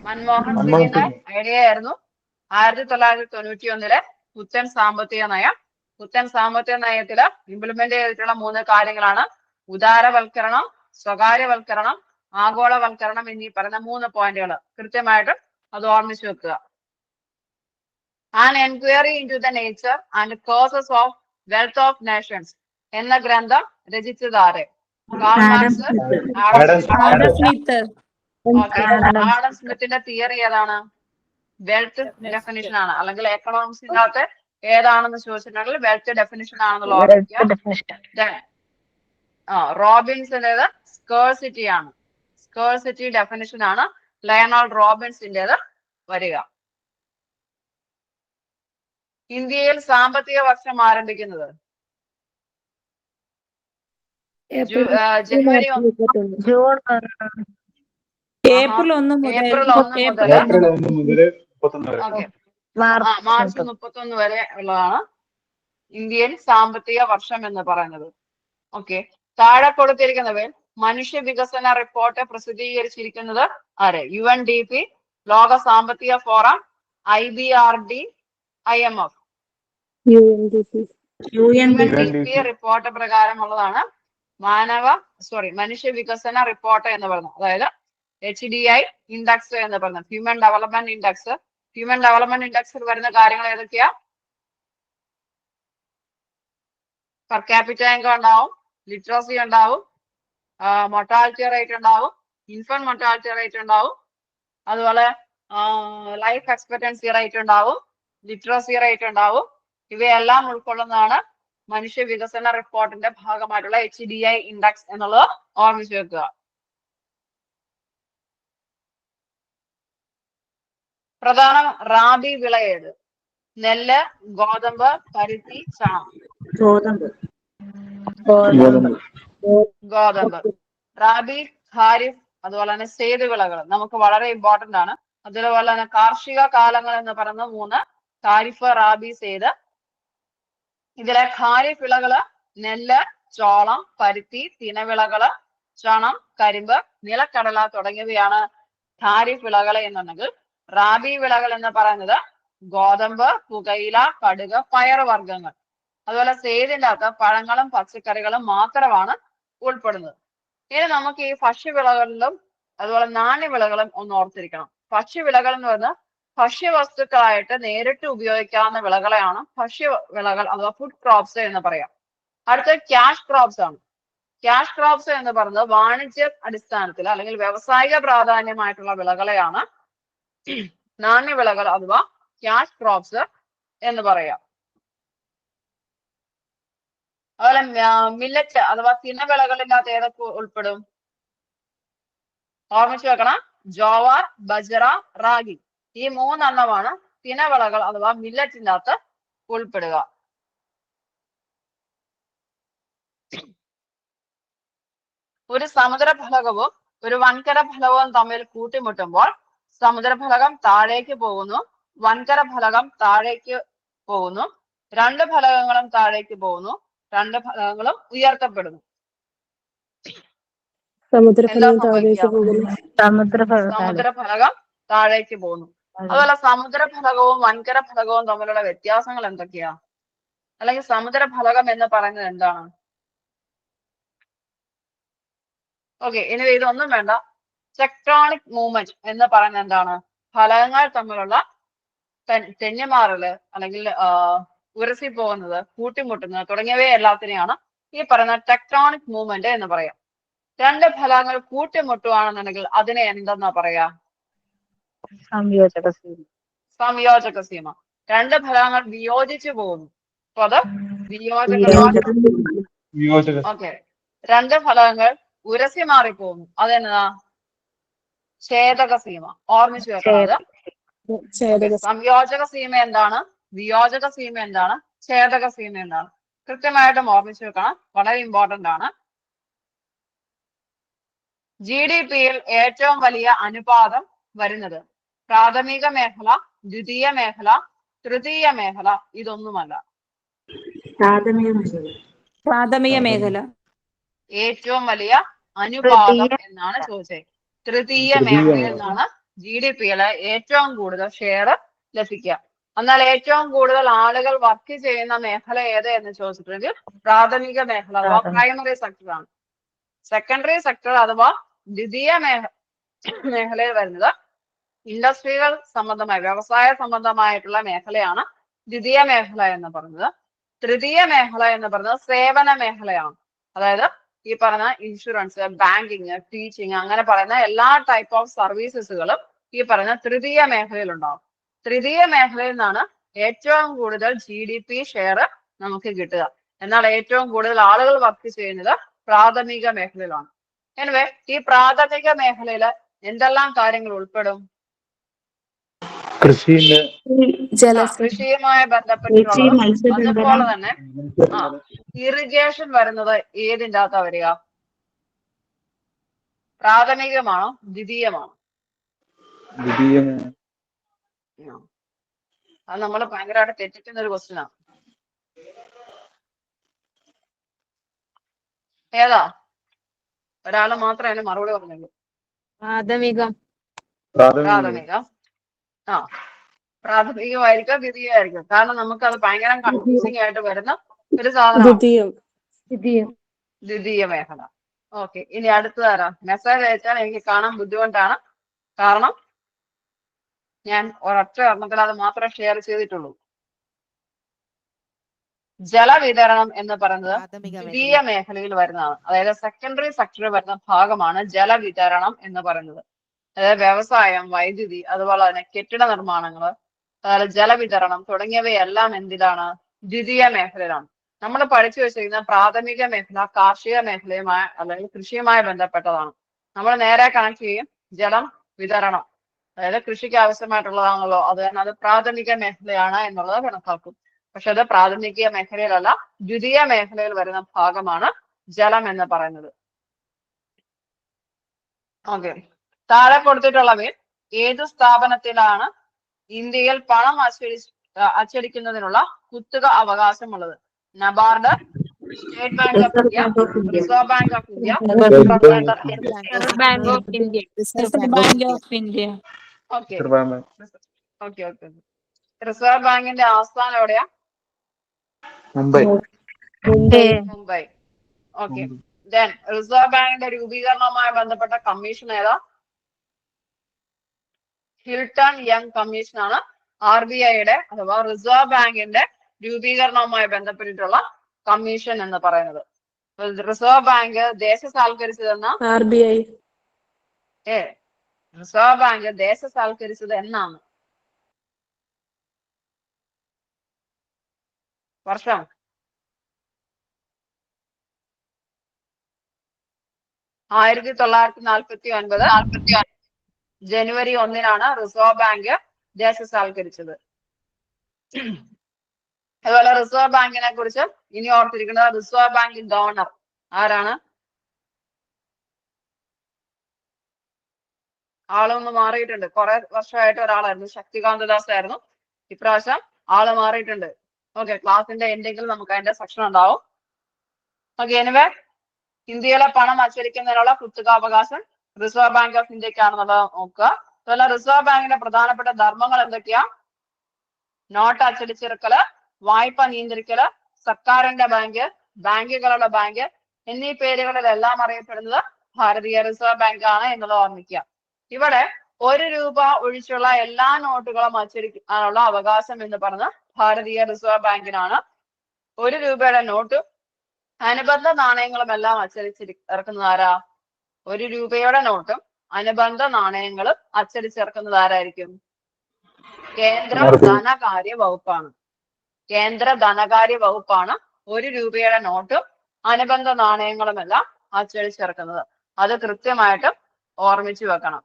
S2: മൻമോഹൻ സിംഗിന്റെ ഐഡിയ ആയിരുന്നു 1991 പുത്തൻ സാമ്പത്തിക നയം. പുത്തൻ സാമ്പത്തിക നയത്തില് ഇംപ്ലിമെന്റ് ചെയ്തിട്ടുള്ള 3 കാര്യങ്ങളാണ് ഉദാരവൽക്കരണം, സ്വകാര്യവൽക്കരണം, ആഗോളവൽക്കരണം എന്നീ പറയുന്ന 3 പോയിന്റുകൾ. കൃത്യമായിട്ടും അത് ഓർമ്മിച്ചു വെക്കുക. An enquiry into the nature and causes of wealth of nations എന്ന ഗ്രന്ഥം രചിച്ചത് ആര്? ആഡം സ്മിത്തിന്റെ തിയറി ഏതാണ്? വെൽത്ത് ഡെഫിനിഷൻ ആണ്. അല്ലെങ്കിൽ എക്കണോമിക്സിനകത്ത് ഏതാണെന്ന് ചോദിച്ചിട്ടുണ്ടെങ്കിൽ വെൽത്ത് ഡെഫിനിഷൻ ആണെന്നുള്ള ഓർമ്മിക്കുക. റോബിൻസിൻ്റെത് സ്കേഴ്സിറ്റി ആണ്. സ്കേഴ്സിറ്റി ഡെഫിനിഷൻ ആണ് ലയണൽ റോബിൻസിൻ്റെത് വരിക. ഇന്ത്യയിൽ സാമ്പത്തിക വർഷം ആരംഭിക്കുന്നത് ജനുവരി
S3: ജൂൺ
S4: ഏപ്രിൽ 1 മുതൽ
S2: ഏപ്രിൽ 1 മുതൽ മാർച്ച് 31 വരെ ഉള്ളതാണ് ഇന്ത്യൻ സാമ്പത്തിക വർഷം എന്ന് പറയുന്നത്. ഓക്കെ, താഴെ കൊടുത്തിരിക്കുന്നവയിൽ മനുഷ്യ വികസന റിപ്പോർട്ട് പ്രസിദ്ധീകരിച്ചിരിക്കുന്നത് ആര്? UNDP, ലോക സാമ്പത്തിക forum, IBRD, IMF. UNDP report പ്രകാരമുള്ളതാണ് മനുഷ്യ വികസന റിപ്പോർട്ട് എന്ന് പറയുന്നത്. അതായത് HDI ഇൻഡെക്സ് എന്ന് പറയുന്നത് human development index. Human development ഇൻഡെക്സിൽ വരുന്ന കാര്യങ്ങൾ ഏതൊക്കെയാ? പെർ ക്യാപിറ്റ ഇൻകം ഉണ്ടാവും, ലിറ്ററസി ഉണ്ടാവും, മൊർട്ടാലിറ്റി റേറ്റ് ഉണ്ടാവും, ഇൻഫന്റ് മൊർട്ടാലിറ്റി റേറ്റ് ഉണ്ടാവും, അതുപോലെ ലൈഫ് എക്സ്പെക്ടൻസി റേറ്റ് ഉണ്ടാവും, ലിറ്ററസി റേറ്റ് ഉണ്ടാവും. ഇവയെല്ലാം ഉൾക്കൊള്ളുന്നതാണ് മനുഷ്യ വികസന റിപ്പോർട്ടിന്റെ ഭാഗമായിട്ടുള്ള HDI ഇൻഡെക്സ് എന്നുള്ളത് ഓർമ്മിച്ചു വെക്കുക. പ്രധാന റാബി വിള ഏത്? നെല്ല്, ഗോതമ്പ്, പരുത്തി, ചണം. ഗോതമ്പ്. റാബി, ഖാരിഫ്, അതുപോലെ തന്നെ സെയ്ദ് വിളകൾ നമുക്ക് വളരെ ഇമ്പോർട്ടന്റ് ആണ്. അതുപോലെ തന്നെ കാർഷിക കാലങ്ങൾ എന്ന് പറയുന്ന 3: ഖാരിഫ്, റാബി, സെയ്ദ്. ഇതിലെ ഖാരിഫ് വിളകള് നെല്ല്, ചോളം, പരുത്തി, തിനവിളകള്, ചണം, കരിമ്പ്, നിലക്കടല തുടങ്ങിയവയാണ് ഖാരിഫ് വിളകൾ എന്നുണ്ടെങ്കിൽ റാബി വിളകൾ എന്ന് പറയുന്നത് ഗോതമ്പ്, പുകയില, കടുക്, പയറുവർഗ്ഗങ്ങൾ. അതുപോലെ സെയ്ദിന്റെ അകത്ത് പഴങ്ങളും പച്ചക്കറികളും മാത്രമാണ് ഉൾപ്പെടുന്നത്. ഇനി നമുക്ക് ഈ ഭക്ഷ്യവിളകളിലും അതുപോലെ നാണ്യവിളകളും ഒന്ന് ഓർത്തിരിക്കണം. ഭക്ഷ്യവിളകൾ എന്ന് പറഞ്ഞാൽ ഭക്ഷ്യവസ്തുക്കളായിട്ട് നേരിട്ട് ഉപയോഗിക്കാവുന്ന വിളകളെയാണ് ഭക്ഷ്യവിളകൾ അഥവാ ഫുഡ് ക്രോപ്സ് എന്ന് പറയാം. അടുത്ത ക്യാഷ് ക്രോപ്സ് ആണ്. ക്യാഷ് ക്രോപ്സ് എന്ന് പറയുന്നത് വാണിജ്യ അടിസ്ഥാനത്തിൽ അല്ലെങ്കിൽ വ്യവസായിക പ്രാധാന്യമായിട്ടുള്ള വിളകളെയാണ് നാണ്യവിളകൾ അഥവാ ക്യാഷ് ക്രോപ്സ് എന്ന് പറയാം. അതുപോലെ മില്ലറ്റ് അഥവാ തിനവിളകളില്ലാത്ത ഏതൊക്കെ ഉൾപ്പെടും? ഓർമ്മിച്ചു വെക്കണം. ജോവാർ, ബജ്റ, റാഗി ഈ 3 തിനവിളകൾ അഥവാ മില്ലറ്റിന്റെ അകത്ത് ഉൾപ്പെടുക. ഒരു സമുദ്രഫലകവും ഒരു വൻകര ഫലകവും തമ്മിൽ കൂട്ടിമുട്ടുമ്പോൾ സമുദ്രഫലകം താഴേക്ക് പോകുന്നു, വൻകര ഫലകം താഴേക്ക് പോകുന്നു, 2 ഫലകങ്ങളും താഴേക്ക് പോകുന്നു, 2 ഫലകങ്ങളും ഉയർത്തപ്പെടുന്നു. സമുദ്രഫലകം താഴേക്ക് പോകുന്നു. അതുപോലെ സമുദ്രഫലകവും വൻകര ഫലകവും തമ്മിലുള്ള വ്യത്യാസങ്ങൾ എന്തൊക്കെയാ? അല്ലെങ്കിൽ സമുദ്രഫലകം എന്ന് പറയുന്നത് എന്താണ്? ഓക്കെ, ഇനി ഇതൊന്നും വേണ്ട. ടെക്ടോണിക് മൂവ്മെന്റ് എന്ന് പറയുന്നത് എന്താണ്? ഫലകങ്ങൾ തമ്മിലുള്ള തെന്നിമാറല് അല്ലെങ്കിൽ ഉരസി പോകുന്നത്, കൂട്ടിമുട്ടുന്നത് തുടങ്ങിയവയെ എല്ലാത്തിനെയാണ് ഈ പറയുന്ന ടെക്ടോണിക് മൂവ്മെന്റ് എന്ന് പറയാം. 2 ഫലകങ്ങൾ കൂട്ടിമുട്ടുകയാണെന്നുണ്ടെങ്കിൽ അതിനെ എന്തെന്നാ പറയാ? സംയോജക സീമ. 2 ഫലകങ്ങൾ വിയോജിച്ചു പോകുന്നു, അപ്പൊ അത് വിയോജക. ഓക്കെ, 2 ഫലകങ്ങൾ ഉരസി മാറിപ്പോകുന്നു, അതെന്നാ? ഛേദക സീമ. ഓർമ്മിച്ചു വെക്കുന്നത് സംയോജക സീമ എന്താണ്, വിയോജക സീമ എന്താണ്, ഛേദക സീമ എന്താണ്? കൃത്യമായിട്ടും ഓർമ്മിച്ചു വെക്കണം, വളരെ ഇമ്പോർട്ടന്റ് ആണ്. GDP-യിൽ ഏറ്റവും വലിയ അനുപാതം വരുന്നത് പ്രാഥമിക മേഖല, ദ്വിതീയ മേഖല, തൃതീയ മേഖല, ഇതൊന്നുമല്ല.
S4: പ്രാഥമിക മേഖല
S2: ഏറ്റവും വലിയ അനുപാതം എന്നാണ് ചോദിച്ചത്. തൃതീയ മേഖലയിൽ നിന്നാണ് GDP-യിലെ ഏറ്റവും കൂടുതൽ ഷെയർ ലഭിക്കുക. എന്നാൽ ഏറ്റവും കൂടുതൽ ആളുകൾ വർക്ക് ചെയ്യുന്ന മേഖല ഏത് എന്ന് ചോദിച്ചിട്ടുണ്ടെങ്കിൽ പ്രാഥമിക മേഖല അഥവാ പ്രൈമറി സെക്ടർ ആണ്. സെക്കൻഡറി സെക്ടർ അഥവാ ദ്വിതീയ മേഖലയിൽ വരുന്നത് ഇൻഡസ്ട്രികൾ സംബന്ധമായ വ്യവസായ സംബന്ധമായിട്ടുള്ള മേഖലയാണ് ദ്വിതീയ മേഖല എന്ന് പറയുന്നത്. തൃതീയ മേഖല എന്ന് പറയുന്നത് സേവന മേഖലയാണ്. അതായത് ഈ പറഞ്ഞ ഇൻഷുറൻസ്, ബാങ്കിങ്, ടീച്ചിങ് അങ്ങനെ പറയുന്ന എല്ലാ ടൈപ്പ് ഓഫ് സർവീസസുകളും ഈ പറയുന്ന തൃതീയ മേഖലയിൽ ഉണ്ടാവും. തൃതീയ മേഖലയിൽ നിന്നാണ് ഏറ്റവും കൂടുതൽ GDP ഷെയർ നമുക്ക് കിട്ടുക. എന്നാൽ ഏറ്റവും കൂടുതൽ ആളുകൾ വർക്ക് ചെയ്യുന്നത് പ്രാഥമിക മേഖലയിലാണ്. എനിവേ ഈ പ്രാഥമിക മേഖലയിൽ എന്തെല്ലാം കാര്യങ്ങൾ ഉൾപ്പെടും? കൃഷിയുമായി ബന്ധപ്പെട്ടിട്ടുള്ളത്. അതുപോലെ തന്നെ ഇറിഗേഷൻ വരുന്നത് ഏതിൻ്റെ അകത്താ വരിക? പ്രാഥമികമാണോ ദ്വിതീയമാണോ? അത് നമ്മൾ ഭയങ്കരമായിട്ട് തെറ്റിക്കുന്ന ഒരു ക്വസ്റ്റ്യൻ ആണ്. ഏതാ? ഒരാള് മാത്രമേ അതിന് മറുപടി പറഞ്ഞുള്ളൂ.
S4: പ്രാഥമികം.
S2: പ്രാഥമികമായിരിക്കും ദ്വിതീയമായിരിക്കും. കാരണം നമുക്ക് അത് ഭയങ്കര കൺഫ്യൂസിംഗ് ആയിട്ട് വരുന്ന ഒരു സാധനമാണ് ദ്വിതീയ മേഖല. ഓക്കെ, ഇനി അടുത്തതാരാ? മെസ്സേജ് അയച്ചാൽ എനിക്ക് കാണാൻ ബുദ്ധിമുട്ടാണ്. കാരണം ഞാൻ ഒരൊറ്റ എണ്ണത്തിൽ അത് മാത്രമേ ഷെയർ ചെയ്തിട്ടുള്ളൂ. ജലവിതരണം എന്ന് പറയുന്നത് ദ്വിതീയ മേഖലയിൽ വരുന്നതാണ്. അതായത് സെക്കൻഡറി സെക്ടറിൽ വരുന്ന ഭാഗമാണ് ജലവിതരണം എന്ന് പറയുന്നത്. അതായത് വ്യവസായം, വൈദ്യുതി, അതുപോലെ തന്നെ കെട്ടിട നിർമ്മാണങ്ങള്, അതുപോലെ ജലവിതരണം തുടങ്ങിയവയെല്ലാം എന്തിലാണ്? ദ്വിതീയ മേഖലയിലാണ്. നമ്മൾ പഠിച്ചു വെച്ചിരിക്കുന്ന പ്രാഥമിക മേഖല കാർഷിക മേഖലയുമായി അല്ലെങ്കിൽ കൃഷിയുമായി ബന്ധപ്പെട്ടതാണ്. നമ്മൾ നേരെ കണക്ട് ചെയ്യും ജലം വിതരണം, അതായത് കൃഷിക്ക് ആവശ്യമായിട്ടുള്ളതാണല്ലോ, അത് തന്നെ അത് പ്രാഥമിക മേഖലയാണ് എന്നുള്ളത് കണക്കാക്കും. പക്ഷെ അത് പ്രാഥമിക മേഖലയിലല്ല, ദ്വിതീയ മേഖലയിൽ വരുന്ന ഭാഗമാണ് ജലം എന്ന് പറയുന്നത്. ഓക്കെ, താഴെ കൊടുത്തിട്ടുള്ളവയിൽ ഏത് സ്ഥാപനത്തിലാണ് ഇന്ത്യയിൽ പണം അച്ചടിക്കുന്നതിനുള്ള കുത്തക അവകാശമുള്ളത്? NABARD, state bank of India, reserve bank of India, okay. Reserve ബാങ്കിന്റെ ആസ്ഥാനം എവിടെയാ? മുംബൈ. ഓക്കെ, ദെൻ റിസർവ് ബാങ്കിന്റെ രൂപീകരണവുമായി ബന്ധപ്പെട്ട കമ്മീഷൻ ഏതാ? ഹിൽട്ടൺ യങ് കമ്മീഷൻ ആണ് RBIയുടെ അഥവാ റിസർവ് ബാങ്കിന്റെ രൂപീകരണവുമായി ബന്ധപ്പെട്ടിട്ടുള്ള കമ്മീഷൻ എന്ന് പറയുന്നത്. റിസർവ് ബാങ്ക് ദേശസാൽക്കരിച്ചതെന്ന
S4: RBI.
S2: റിസർവ് ബാങ്ക് ദേശസാൽക്കരിച്ചത് എന്നാണ്? വർഷം? ആയിരത്തി 1949 ജനുവരി 1 റിസർവ് ബാങ്ക് ദേശസാൽക്കരിച്ചത്. അതുപോലെ റിസർവ് ബാങ്കിനെ കുറിച്ച് ഇനി ഓർത്തിരിക്കുന്നത് റിസർവ് ബാങ്ക് ഗവർണർ ആരാണ്? ആളൊന്ന് മാറിയിട്ടുണ്ട്. കുറെ വർഷമായിട്ട് ഒരാളായിരുന്നു, ശക്തികാന്ത ദാസ് ആയിരുന്നു. ഇപ്രാവശ്യം ആള് മാറിയിട്ടുണ്ട്. ഓക്കെ, ക്ലാസിന്റെ എന്തെങ്കിലും നമുക്ക് അതിന്റെ സെക്ഷൻ ഉണ്ടാവും. ഓക്കെ, എനിവേ ഇന്ത്യയിലെ പണം അച്ചടിക്കുന്നതിനുള്ള കുത്തകാവകാശം റിസർവ് ബാങ്ക് ഓഫ് ഇന്ത്യക്കാണെന്നുള്ളത് നോക്കുക. അതുപോലെ റിസർവ് ബാങ്കിന്റെ പ്രധാനപ്പെട്ട ധർമ്മങ്ങൾ എന്തൊക്കെയാ? നോട്ട് അച്ചടിച്ചിറക്കല്, വായ്പ നിയന്ത്രിക്കല്, സർക്കാരിന്റെ ബാങ്ക്, ബാങ്കുകളുടെ ബാങ്ക് എന്നീ പേരുകളിലെല്ലാം അറിയപ്പെടുന്നത് ഭാരതീയ റിസർവ് ബാങ്ക് ആണ് എന്നുള്ളത് ഓർമ്മിക്കുക. ഇവിടെ 1 രൂപ ഒഴിച്ചുള്ള എല്ലാ നോട്ടുകളും അച്ചടിക്കാനുള്ള അവകാശം എന്ന് പറഞ്ഞ ഭാരതീയ റിസർവ് ബാങ്കിനാണ്. 1 രൂപയുടെ നോട്ട് അനുബന്ധ നാണയങ്ങളും എല്ലാം അച്ചടിച്ചിറക്കുന്നത് ആരാ? 1 രൂപയുടെ നോട്ടും അനുബന്ധ നാണയങ്ങളും അച്ചടിച്ചിറക്കുന്നത് ആരായിരിക്കും? കേന്ദ്ര ധനകാര്യ വകുപ്പാണ്. കേന്ദ്ര ധനകാര്യ വകുപ്പാണ് 1 രൂപയുടെ നോട്ടും അനുബന്ധ നാണയങ്ങളും എല്ലാം അച്ചടിച്ചിറക്കുന്നത്. അത് കൃത്യമായിട്ട് ഓർമ്മിച്ചു വെക്കണം.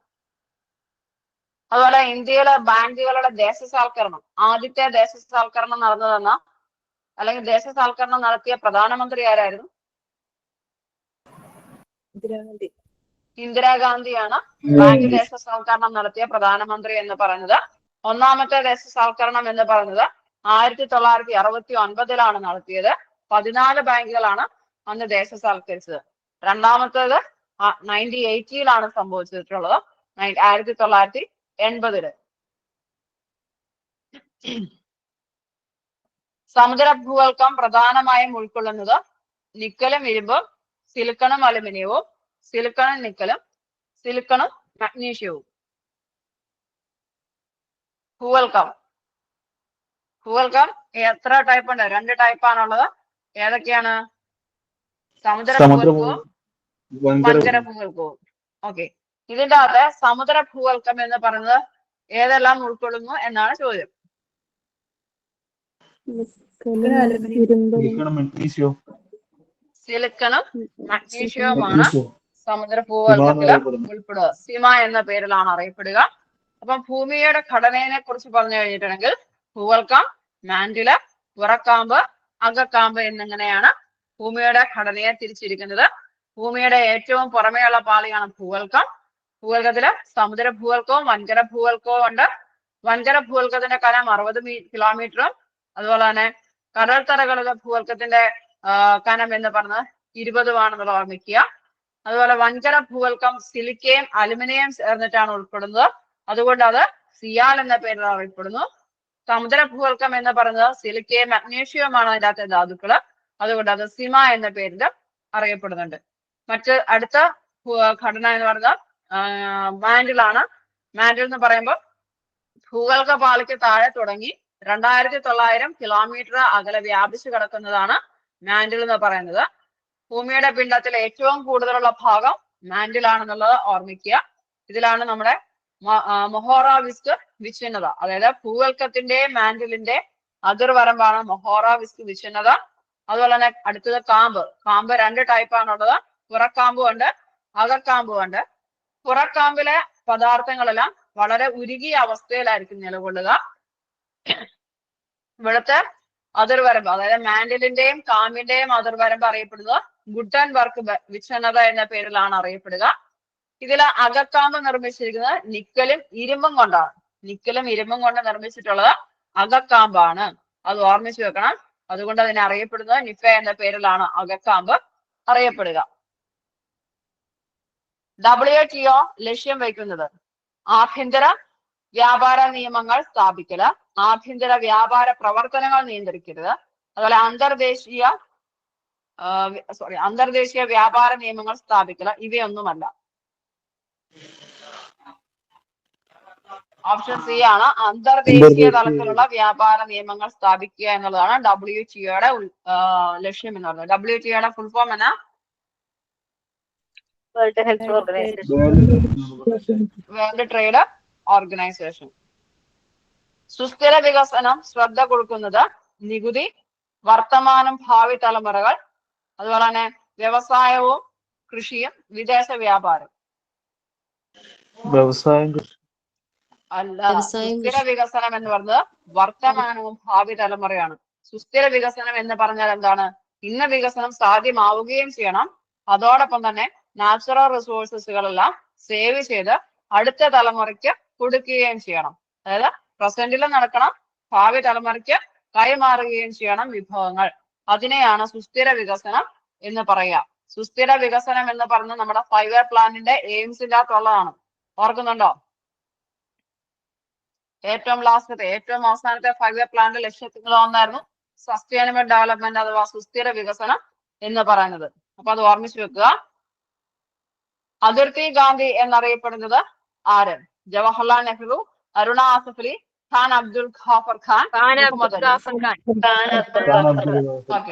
S2: അതുപോലെ ഇന്ത്യയിലെ ബാങ്കുകളുടെ ദേശസാൽക്കരണം, ആദ്യത്തെ ദേശസാൽക്കരണം നടന്നതെന്ന അല്ലെങ്കിൽ ദേശസാൽക്കരണം നടത്തിയ പ്രധാനമന്ത്രി ആരായിരുന്നു? ഇന്ദിരാഗാന്ധിയാണ് ബാങ്ക് ദേശസാൽക്കരണം നടത്തിയ പ്രധാനമന്ത്രി എന്ന് പറയുന്നത്. ഒന്നാമത്തെ ദേശസാൽക്കരണം എന്ന് പറയുന്നത് 1969 നടത്തിയത്. 14 ബാങ്കുകളാണ് അന്ന് ദേശസാൽക്കരിച്ചത്. രണ്ടാമത്തേത് 1980 സംഭവിച്ചിട്ടുള്ളത്, 1980. സമുദ്രഭൂവൽക്കം പ്രധാനമായും ഉൾക്കൊള്ളുന്നത് നിക്കലും ഇരുമ്പും, സിലിക്കണും അലുമിനിയവും, സിലിക്കണും നിക്കലും, സിലിക്കണും മഗ്നീഷ്യവും. ഭൂവൽക്കം എത്ര ടൈപ്പ് ഉണ്ട്? 2 ടൈപ്പാണുള്ളത്. ഏതൊക്കെയാണ്? സമുദ്രഭൂവൽക്കവും വൻകരഭൂവൽക്കവും. ഓക്കെ, ഇതിന്റെ അകത്ത് സമുദ്രഭൂവൽക്കം എന്ന് പറയുന്നത് ഏതെല്ലാം ഉൾക്കൊള്ളുന്നു എന്നാണ് ചോദ്യം. സിലിക്കണും മഗ്നീഷ്യവുമാണ് സമുദ്ര ഭൂവൽക്കത്തില് ഉൾപ്പെടുക. സിമ എന്ന പേരിലാണ് അറിയപ്പെടുക. അപ്പം ഭൂമിയുടെ ഘടനയെ കുറിച്ച് പറഞ്ഞു കഴിഞ്ഞിട്ടുണ്ടെങ്കിൽ ഭൂവൽക്കം, മാൻഡില്, പുറക്കാമ്പ്, അകക്കാമ്പ് എന്നിങ്ങനെയാണ് ഭൂമിയുടെ ഘടനയെ തിരിച്ചിരിക്കുന്നത്. ഭൂമിയുടെ ഏറ്റവും പുറമെയുള്ള പാളിയാണ് ഭൂവൽക്കം. ഭൂവൽക്കത്തില് സമുദ്ര ഭൂവൽക്കവും വൻകര ഭൂവൽക്കവും ഉണ്ട്. വൻകര ഭൂവൽക്കത്തിന്റെ കനം 60 കിലോമീറ്ററും അതുപോലെ തന്നെ കടൽത്തറകളുടെ ഭൂവൽക്കത്തിന്റെ കനം എന്ന് പറഞ്ഞത് 20 ഓർമ്മിക്കുക. അതുപോലെ വൻകര ഭൂവൽക്കം സിലിക്കയും അലുമിനിയം ചേർന്നിട്ടാണ് ഉൾപ്പെടുന്നത്. അതുകൊണ്ട് അത് സിയാൽ എന്ന പേരിൽ അറിയപ്പെടുന്നു. സമുദ്ര ഭൂവൽക്കം എന്ന് പറയുന്നത് സിലിക്കയും മഗ്നീഷ്യവുമാണ് അതിൻ്റെ അകത്തെ ധാതുക്കള്. അതുകൊണ്ട് അത് സിമ എന്ന പേരിൽ അറിയപ്പെടുന്നുണ്ട്. അടുത്ത ഘടന എന്ന് പറയുന്നത് മാൻഡിലാണ്. മാൻഡിൽ എന്ന് പറയുമ്പോൾ ഭൂവൽക്ക പാളിക്ക് താഴെ തുടങ്ങി 2900 കിലോമീറ്റർ അകലെ വ്യാപിച്ചു കിടക്കുന്നതാണ് മാൻഡിൽ എന്ന് പറയുന്നത്. ഭൂമിയുടെ പിണ്ഡത്തിൽ ഏറ്റവും കൂടുതലുള്ള ഭാഗം മാൻഡിലാണെന്നുള്ളത് ഓർമ്മിക്കുക. ഇതിലാണ് നമ്മുടെ മൊഹോറ വിസ്ക് വിച്ഛിന്നത, അതായത് ഭൂവൽക്കത്തിന്റെ മാൻഡിലിന്റെ അതിർവരമ്പാണ് മൊഹോറ വിസ്ക് വിച്ഛിന്നത. അതുപോലെ തന്നെ അടുത്തത് കാമ്പ്. 2 ടൈപ്പാണുള്ളത്. പുറക്കാമ്പും ഉണ്ട്, അകക്കാമ്പും ഉണ്ട്. പുറക്കാമ്പിലെ പദാർത്ഥങ്ങളെല്ലാം വളരെ ഉരുകിയ അവസ്ഥയിലായിരിക്കും നിലകൊള്ളുക. ഇവിടുത്തെ അതിർവരമ്പ്, അതായത് മാൻഡിലിന്റെയും കാമ്പിന്റെയും അതിർവരമ്പ് അറിയപ്പെടുന്നത് ഗുട്ടൻബർഗ് വിച്ഛിന്നത എന്ന പേരിലാണ് അറിയപ്പെടുക. ഇതിൽ അകക്കാമ്പ് നിർമ്മിച്ചിരിക്കുന്നത് നിക്കലും ഇരുമ്പും കൊണ്ടാണ്. നിക്കലും ഇരുമ്പും കൊണ്ട് നിർമ്മിച്ചിട്ടുള്ളത് അകക്കാമ്പാണ്. അത് ഓർമ്മിച്ചു വെക്കണം. അതുകൊണ്ട് അതിനെ അറിയപ്പെടുന്നത് നിഫ എന്ന പേരിലാണ് അകക്കാമ്പ് അറിയപ്പെടുക. WTO ലക്ഷ്യം വയ്ക്കുന്നത് ആഭ്യന്തര വ്യാപാര നിയമങ്ങൾ സ്ഥാപിക്കല്, ആഭ്യന്തര വ്യാപാര പ്രവർത്തനങ്ങൾ നിയന്ത്രിക്കരുത്, അതുപോലെ അന്തർദേശീയ വ്യാപാര നിയമങ്ങൾ സ്ഥാപിക്കല്, ഇവയൊന്നുമല്ല. ഓപ്ഷൻ സി ആണ് അന്തർദേശീയ തലത്തിലുള്ള വ്യാപാര നിയമങ്ങൾ സ്ഥാപിക്കുക എന്നുള്ളതാണ് WTOയുടെ ലക്ഷ്യം എന്ന് പറയുന്നത്. WTOയുടെ ഫുൾ ഫോം എന്നാ?
S3: World health organisation.
S2: World trade organisation. സുസ്ഥിര വികസനം ശ്രദ്ധ കൊടുക്കുന്നത് നികുതി, വർത്തമാനം, ഭാവി തലമുറകൾ, അതുപോലെ തന്നെ വ്യവസായവും കൃഷിയും വിദേശ വ്യാപാരം. അല്ല, സുസ്ഥിര വികസനം എന്ന് പറഞ്ഞത് വർത്തമാനവും ഭാവി തലമുറയാണ്. സുസ്ഥിര വികസനം എന്ന് പറഞ്ഞാൽ എന്താണ്? ഇന്ന വികസനം സാധ്യമാവുകയും ചെയ്യണം, അതോടൊപ്പം തന്നെ നാച്ചുറൽ റിസോഴ്സസുകളെല്ലാം സേവ് ചെയ്ത് അടുത്ത തലമുറയ്ക്ക് കൊടുക്കുകയും ചെയ്യണം. അതായത് പ്രസന്റിൽ നടക്കണം, ഭാവി തലമുറയ്ക്ക് കൈമാറുകയും ചെയ്യണം വിഭവങ്ങൾ. അതിനെയാണ് സുസ്ഥിര വികസനം എന്ന് പറയുക. സുസ്ഥിര വികസനം എന്ന് പറഞ്ഞ നമ്മുടെ 5 ഇയർ പ്ലാനിന്റെ എയിംസിന്റെ അകത്തുള്ളതാണ്. ഓർക്കുന്നുണ്ടോ? ഏറ്റവും അവസാനത്തെ 5 ഇയർ പ്ലാനിന്റെ ലക്ഷ്യത്തിൽ ഒന്നായിരുന്നു സസ്റ്റൈനബിൾ ഡെവലപ്മെന്റ് അഥവാ സുസ്ഥിര വികസനം എന്ന് പറയുന്നത്. അപ്പൊ അത് ഓർമ്മിച്ചു വെക്കുക. അതിർത്തി ഗാന്ധി എന്നറിയപ്പെടുന്നത് ആര്? ജവഹർലാൽ നെഹ്റു, അരുണ ആസഫ് അലി, ഖാൻ അബ്ദുൽ ഖാഫർ ഖാൻ,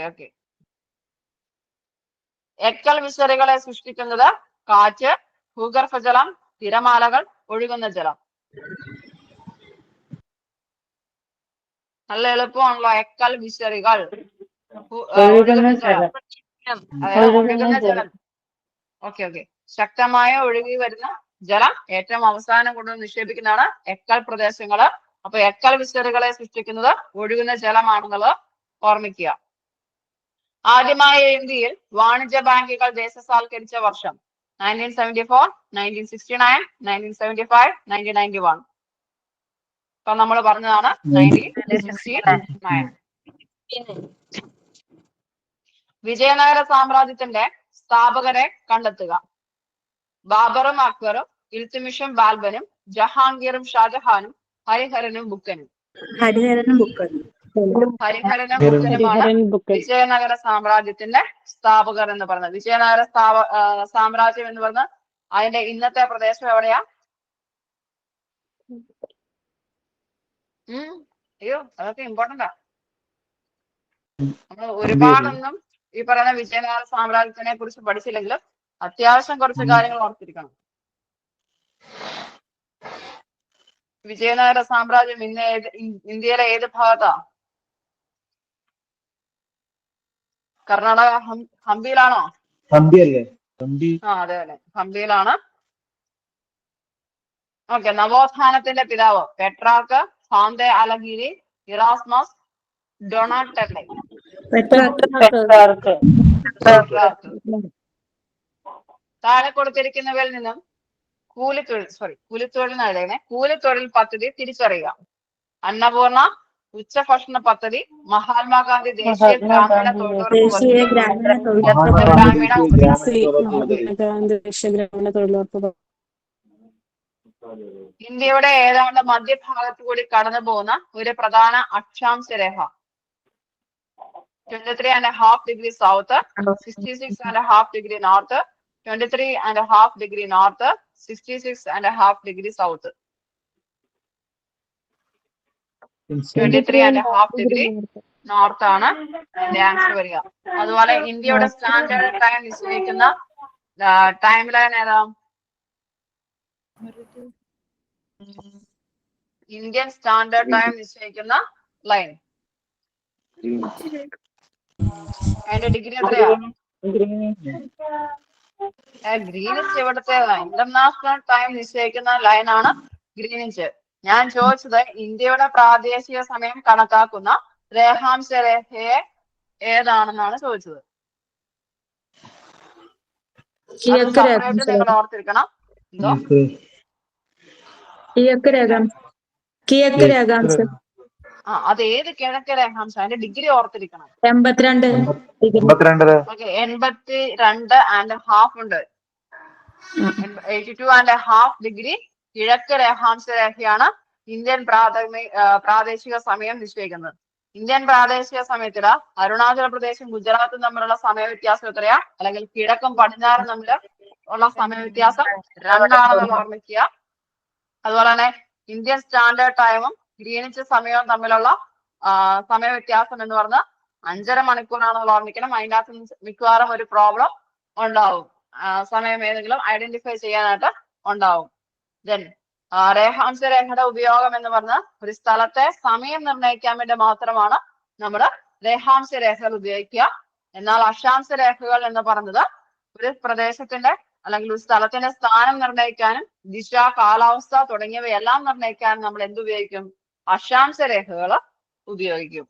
S2: ഓക്കെ. എക്കൽ വിസറികളെ സൃഷ്ടിക്കുന്നത് കാറ്റ്, ഭൂഗർഭജലം, തിരമാലകൾ, ഒഴുകുന്ന ജലം. നല്ല എളുപ്പമാണല്ലോ. എക്കൽ വിസറികൾ, ഒഴുകുന്ന ജലം. ഓക്കെ. ശക്തമായ ഒഴുകി വരുന്ന ജലം ഏറ്റവും അവസാനം കൊണ്ട് നിക്ഷേപിക്കുന്നതാണ് എക്കൽ പ്രദേശങ്ങള്. അപ്പൊ എക്കൽ വിസറികളെ സൃഷ്ടിക്കുന്നത് ഒഴുകുന്ന ജലമാണെന്നുള്ളത് ഓർമ്മിക്കുക. ആദ്യമായി ഇന്ത്യയിൽ വാണിജ്യ ബാങ്കുകൾ ദേശസാൽക്കരിച്ച വർഷം 1974, 1969, 1975, 1991. ഇപ്പൊ നമ്മൾ പറഞ്ഞതാണ് 1969. വിജയനഗര സാമ്രാജ്യത്തിന്റെ സ്ഥാപകരെ കണ്ടെത്തുക. ബാബറും അക്ബറും, ഇൽത്തുമിഷും ബാൽബനും, ജഹാംഗീറും ഷാജഹാനും, ഹരിഹരനും ബുക്കനും. ഹരിഹരനുമാണ് വിജയനഗര സാമ്രാജ്യത്തിന്റെ സ്ഥാപകർ എന്ന് പറയുന്നത്. വിജയനഗര സാമ്രാജ്യം എന്ന് പറഞ്ഞാൽ അതിന്റെ ഇന്നത്തെ പ്രദേശം എവിടെയാ? അയ്യോ, അതൊക്കെ ഇമ്പോർട്ടന്റാ. നമ്മൾ ഒരുപാടൊന്നും ഈ പറയുന്ന വിജയനഗര സാമ്രാജ്യത്തിനെ കുറിച്ച് പഠിച്ചില്ലെങ്കിലും അത്യാവശ്യം കുറച്ച് കാര്യങ്ങൾ ഓർത്തിരിക്കണം. വിജയനഗര സാമ്രാജ്യം ഇന്ന് ഇന്ത്യയിലെ ഏത് ഭാഗത്താ? കർണാടക ഹംപിയിലാണോ?
S3: ഹംപി അല്ലേ? ഹംപി.
S2: അതെ അതെ, ഹംപിയിലാണ്. ഓക്കെ. നവോത്ഥാനത്തിന്റെ പിതാവ് പെട്രാർക്ക്, ഫാന്തെ അലഗിരി, ഇറാസ്മസ്, ഡൊണാറ്റെല്ലെ. പെട്രാർക്ക്. താഴെ കൊടുത്തിരിക്കുന്നവയിൽ നിന്നും കൂലിത്തൊഴിൽ പദ്ധതി തിരിച്ചറിയുക. അന്നപൂർണ, ഉച്ചഭക്ഷണ പദ്ധതി, മഹാത്മാഗാന്ധി ദേശീയ ഗ്രാമീണ തൊഴിലുറപ്പ് പദ്ധതി, ഗ്രാമീണ ഇന്ത്യയുടെ ഏതാണ്ട് മധ്യഭാഗത്തു കൂടി കടന്നു പോകുന്ന ഒരു പ്രധാന അക്ഷാംശ രേഖ. 23.5 degree south, 66.5 degree north, 23.5 degree north, 66.5 degree south. 23.5 degree north ആണ് അതിന്റെ ആൻസർ വരിക. അതുപോലെ ഇന്ത്യയുടെ സ്റ്റാൻഡേർഡ് ടൈം നിശ്ചയിക്കുന്ന ടൈം ലൈൻ ഏതാ? ഇന്ത്യൻ സ്റ്റാൻഡേർഡ് ടൈം നിശ്ചയിക്കുന്ന ലൈൻ അതിന്റെ ഡിഗ്രി എത്രയാ? ഗ്രീനിച്ച് എവിടത്തേതാ? ഇന്റർനാഷണൽ ടൈം നിശ്ചയിക്കുന്ന ലൈനാണ് ഗ്രീനിച്ച്. ഞാൻ ചോദിച്ചത് ഇന്ത്യയുടെ പ്രാദേശിക സമയം കണക്കാക്കുന്ന രേഖാംശ രേഖയെ ഏതാണെന്നാണ് ചോദിച്ചത്. നിങ്ങൾ ഓർത്തിരിക്കണം. എന്തോ അത് ഏത് കിഴക്ക് രേഖാംശം? അതിന്റെ ഡിഗ്രി ഓർത്തിരിക്കണം. 82.5 ഉണ്ട്. 82.5 ഡിഗ്രി കിഴക്ക് രേഖാംശ രേഖയാണ് ഇന്ത്യൻ പ്രാദേശിക സമയം നിശ്ചയിക്കുന്നത്. ഇന്ത്യൻ പ്രാദേശിക സമയത്തില് അരുണാചൽ പ്രദേശും ഗുജറാത്തും തമ്മിലുള്ള സമയ വ്യത്യാസം എത്രയാ? അല്ലെങ്കിൽ കിഴക്കും പടിഞ്ഞാറും തമ്മിൽ ഉള്ള സമയ വ്യത്യാസം 2 ആണെന്ന് ഓർമ്മിക്കുക. അതുപോലെ തന്നെ ഇന്ത്യൻ സ്റ്റാൻഡേർഡ് ടൈമും ഗ്രീനിച്ച് സമയവും തമ്മിലുള്ള സമയ വ്യത്യാസം എന്ന് പറഞ്ഞാൽ 5.5 മണിക്കൂറാണെന്ന് ഓർമ്മിക്കണം. അതിനകത്ത് മിക്കവാറും ഒരു പ്രോബ്ലം ഉണ്ടാവും. സമയം ഏതെങ്കിലും ഐഡന്റിഫൈ ചെയ്യാനായിട്ട് ഉണ്ടാവും. ദെൻ രേഖാംശ രേഖയുടെ ഉപയോഗം എന്ന് പറഞ്ഞാൽ ഒരു സ്ഥലത്തെ സമയം നിർണ്ണയിക്കാൻ വേണ്ടി മാത്രമാണ് നമ്മൾ രേഖാംശ രേഖകൾ ഉപയോഗിക്കുക. എന്നാൽ അക്ഷാംശ രേഖകൾ എന്ന് പറഞ്ഞത് ഒരു പ്രദേശത്തിന്റെ അല്ലെങ്കിൽ ഒരു സ്ഥലത്തിന്റെ സ്ഥാനം നിർണ്ണയിക്കാനും ദിശ, കാലാവസ്ഥ തുടങ്ങിയവയെല്ലാം നിർണ്ണയിക്കാനും നമ്മൾ എന്തുപയോഗിക്കും? അക്ഷാംശ രേഖകൾ ഉപയോഗിക്കും.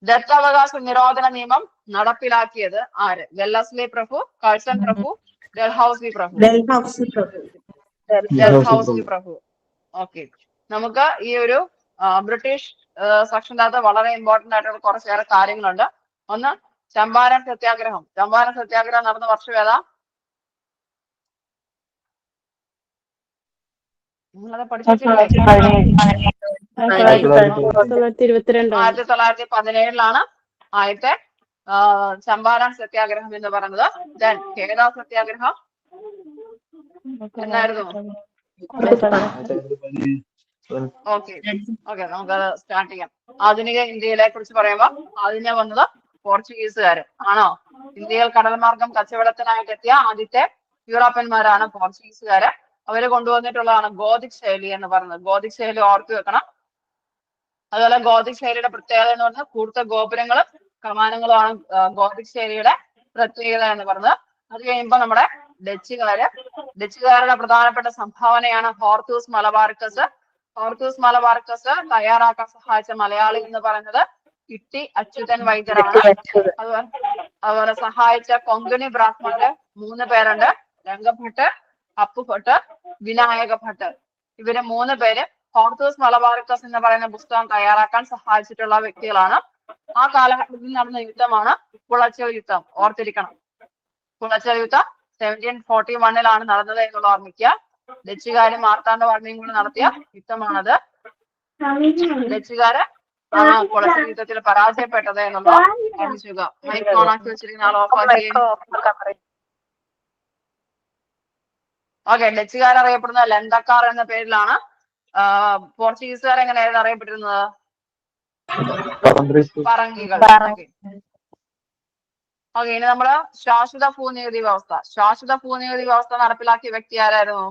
S2: ദത്തവകാശ നിരോധന നിയമം നടപ്പിലാക്കിയത് ആര്? വെല്ലസ്ലി പ്രഭു, കഴ്സൺ പ്രഭു, ഡൽഹൌസി പ്രഭു. ഡൽഹൌസി പ്രഭു. ഓക്കെ. നമുക്ക് ഈ ഒരു ബ്രിട്ടീഷ് സെക്ഷനകത്ത് വളരെ ഇമ്പോർട്ടന്റ് ആയിട്ടുള്ള കുറച്ചേറെ കാര്യങ്ങളുണ്ട്. ഒന്ന്, ചമ്പാരൻ സത്യാഗ്രഹം. ചമ്പാരൻ സത്യാഗ്രഹം നടന്ന വർഷം ഏതാ? നിങ്ങളത് പഠിച്ചിട്ടില്ലേ? 1917 ആദ്യത്തെ ചമ്പാരൻ സത്യാഗ്രഹം എന്ന് പറയുന്നത്. ദെൻ ഖേദ സത്യാഗ്രഹം എന്നായിരുന്നു? ഓക്കെ നമുക്കത് സ്റ്റാർട്ട് ചെയ്യാം. ആധുനിക ഇന്ത്യയിലെ കുറിച്ച് പറയുമ്പോൾ ആദ്യമേ വന്നത് പോർച്ചുഗീസുകാര് ആണോ? ഇന്ത്യയിൽ കടൽ മാർഗം കച്ചവടത്തിനായിട്ട് എത്തിയ ആദ്യത്തെ യൂറോപ്യന്മാരാണ് പോർച്ചുഗീസുകാര്. അവര് കൊണ്ടുവന്നിട്ടുള്ളതാണ് ഗോതിക് ശൈലി എന്ന് പറയുന്നത്. ഗോതിക് ശൈലി ഓർത്തു വെക്കണം. അതുപോലെ ഗോതിക് ശൈലിയുടെ പ്രത്യേകത എന്ന് പറഞ്ഞാൽ കൂർത്ത ഗോപുരങ്ങളും കമാനങ്ങളുമാണ് ഗോതിക് ശൈലിയുടെ പ്രത്യേകത എന്ന് പറഞ്ഞത്. അത് കഴിയുമ്പോൾ നമ്മുടെ ഡച്ചുകാരുടെ പ്രധാനപ്പെട്ട സംഭാവനയാണ് ഹോർത്തൂസ് മലബാർക്കസ്. ഹോർത്തൂസ് മലബാർക്കസ് തയ്യാറാക്കാൻ സഹായിച്ച മലയാളി എന്ന് പറയുന്നത് ഇട്ടി അച്യുതൻ വൈദ്യരാണ്. അതുപോലെ സഹായിച്ച കൊങ്കണി ബ്രാഹ്മണര് 3 പേരുണ്ട്. രംഗഭട്ട്, അപ്പുഭട്ട്, വിനായക ഭട്ട്. ഇവര് 3 പേര് ഹോർത്തൂസ് മലബാർക്കസ് എന്ന് പറയുന്ന പുസ്തകം തയ്യാറാക്കാൻ സഹായിച്ചിട്ടുള്ള വ്യക്തികളാണ്. ആ കാലഘട്ടത്തിൽ നടന്ന യുദ്ധമാണ് കുളച്ചൽ യുദ്ധം. ഓർത്തിരിക്കണം. കുളച്ചൽ യുദ്ധം 1741 നടന്നത് എന്നുള്ള ഓർമ്മിക്കുക. ഡച്ചുകാരും മാർത്താണ്ഡവർമ്മയും കൂടി നടത്തിയ യുദ്ധമാണത്. ഡച്ചുകാര് കുളച്ചൽ യുദ്ധത്തിൽ പരാജയപ്പെട്ടത് എന്നുള്ള ഓർമ്മിച്ചുക. മൈക്ക് ഓണാക്കി വെച്ചിരിക്കുന്ന ആൾ ഓഫാക്കി. ഓക്കെ. ഡച്ചുകാർ അറിയപ്പെടുന്ന ലന്തക്കാർ എന്ന പേരിലാണ്. പോർച്ചുഗീസുകാർ എങ്ങനെയായിരുന്നു അറിയപ്പെട്ടിരുന്നത്? പറങ്കികൾ. ഓക്കെ. ഇനി നമ്മള് ശാശ്വത ഭൂനികുതി വ്യവസ്ഥ. ശാശ്വത ഭൂനികുതി വ്യവസ്ഥ നടപ്പിലാക്കിയ വ്യക്തി ആരായിരുന്നു?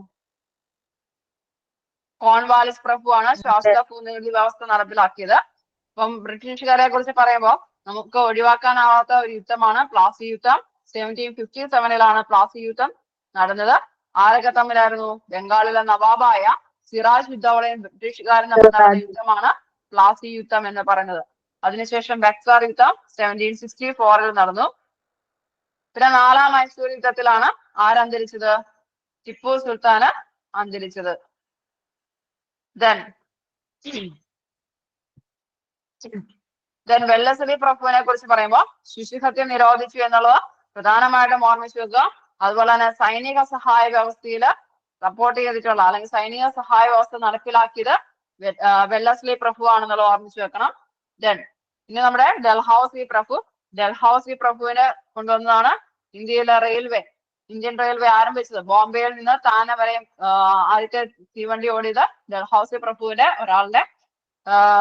S2: കോൺവാലിസ് പ്രഭു ആണ് ശാശ്വത ഭൂനികുതി വ്യവസ്ഥ നടപ്പിലാക്കിയത്. അപ്പം ബ്രിട്ടീഷുകാരെ കുറിച്ച് പറയുമ്പോൾ നമുക്ക് ഒഴിവാക്കാനാവാത്ത ഒരു യുദ്ധമാണ് പ്ലാസി യുദ്ധം. 1757 പ്ലാസി യുദ്ധം നടന്നത്. ആരൊക്കെ തമ്മിലായിരുന്നു? ബംഗാളിലെ നവാബായ സിറാജ് ഉദ്ദൗളയും ബ്രിട്ടീഷുകാരും തമ്മിൽ നടന്ന യുദ്ധമാണ് പ്ലാസി യുദ്ധം എന്ന് പറയുന്നത്. അതിനുശേഷം ബക്സാർ യുദ്ധം 1764 നടന്നു. പിന്നെ 4ാം മൈസൂർ യുദ്ധത്തിലാണ് ആരന്തരിച്ചത്? ടിപ്പു സുൽത്താന് അന്തരിച്ചത്. ദെൻ വെള്ളസലി പ്രഭുവിനെ കുറിച്ച് പറയുമ്പോൾ ശിശുഹത്യ നിരോധിച്ചു എന്നുള്ളത് പ്രധാനമായിട്ടും ഓർമ്മിച്ചു വെക്കുക. അതുപോലെ തന്നെ സൈനിക സഹായ വ്യവസ്ഥയിൽ സപ്പോർട്ട് ചെയ്തിട്ടുള്ള അല്ലെങ്കിൽ സൈനിക സഹായ വ്യവസ്ഥ നടപ്പിലാക്കിയത് വെള്ളസ്ലി പ്രഭു ആണെന്നുള്ളത് ഓർമ്മിച്ചു വെക്കണം. ദെൻ ഇനി നമ്മുടെ ഡൽഹൌസി പ്രഭുവിനെ കൊണ്ടുവന്നതാണ് ഇന്ത്യയിലെ ഇന്ത്യൻ റെയിൽവേ ആരംഭിച്ചത്. ബോംബെയിൽ നിന്ന് താനെ വരെ ആദ്യത്തെ തീവണ്ടി ഓടിയത് ഡൽഹൌസി പ്രഭുവിന്റെ ഒരാളുടെ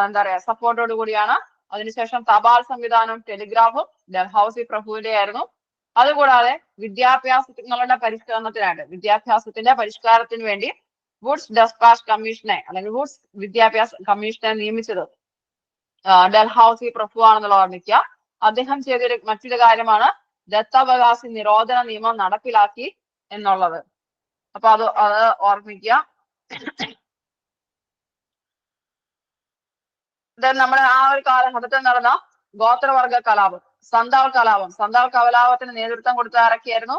S2: എന്താ പറയാ സപ്പോർട്ടോട് കൂടിയാണ്. അതിനുശേഷം തപാൽ സംവിധാനം, ടെലിഗ്രാഫും ഡൽഹൌസി പ്രഭുവിന്റെ ആയിരുന്നു. അതുകൂടാതെ വിദ്യാഭ്യാസത്തിന്റെ പരിഷ്കാരത്തിന് വേണ്ടി വുഡ്സ് ഡെസ്പാച്ച് കമ്മീഷനെ അല്ലെങ്കിൽ വുഡ്സ് വിദ്യാഭ്യാസ കമ്മീഷനെ നിയമിച്ചത് ഡൽഹൌസി പ്രഭു ആണെന്നുള്ള ഓർമ്മിക്കുക. അദ്ദേഹം ചെയ്തൊരു മറ്റൊരു കാര്യമാണ് ദത്തവകാശ നിരോധന നിയമം നടപ്പിലാക്കി എന്നുള്ളത്. അപ്പൊ അത് ഓർമ്മിക്കുക. നമ്മുടെ ആ ഒരു കാലഘട്ടത്തിൽ നടന്ന ഗോത്രവർഗ കലാപം, സന്താൾ കലാപത്തിന് നേതൃത്വം കൊടുത്ത ആരൊക്കെയായിരുന്നു?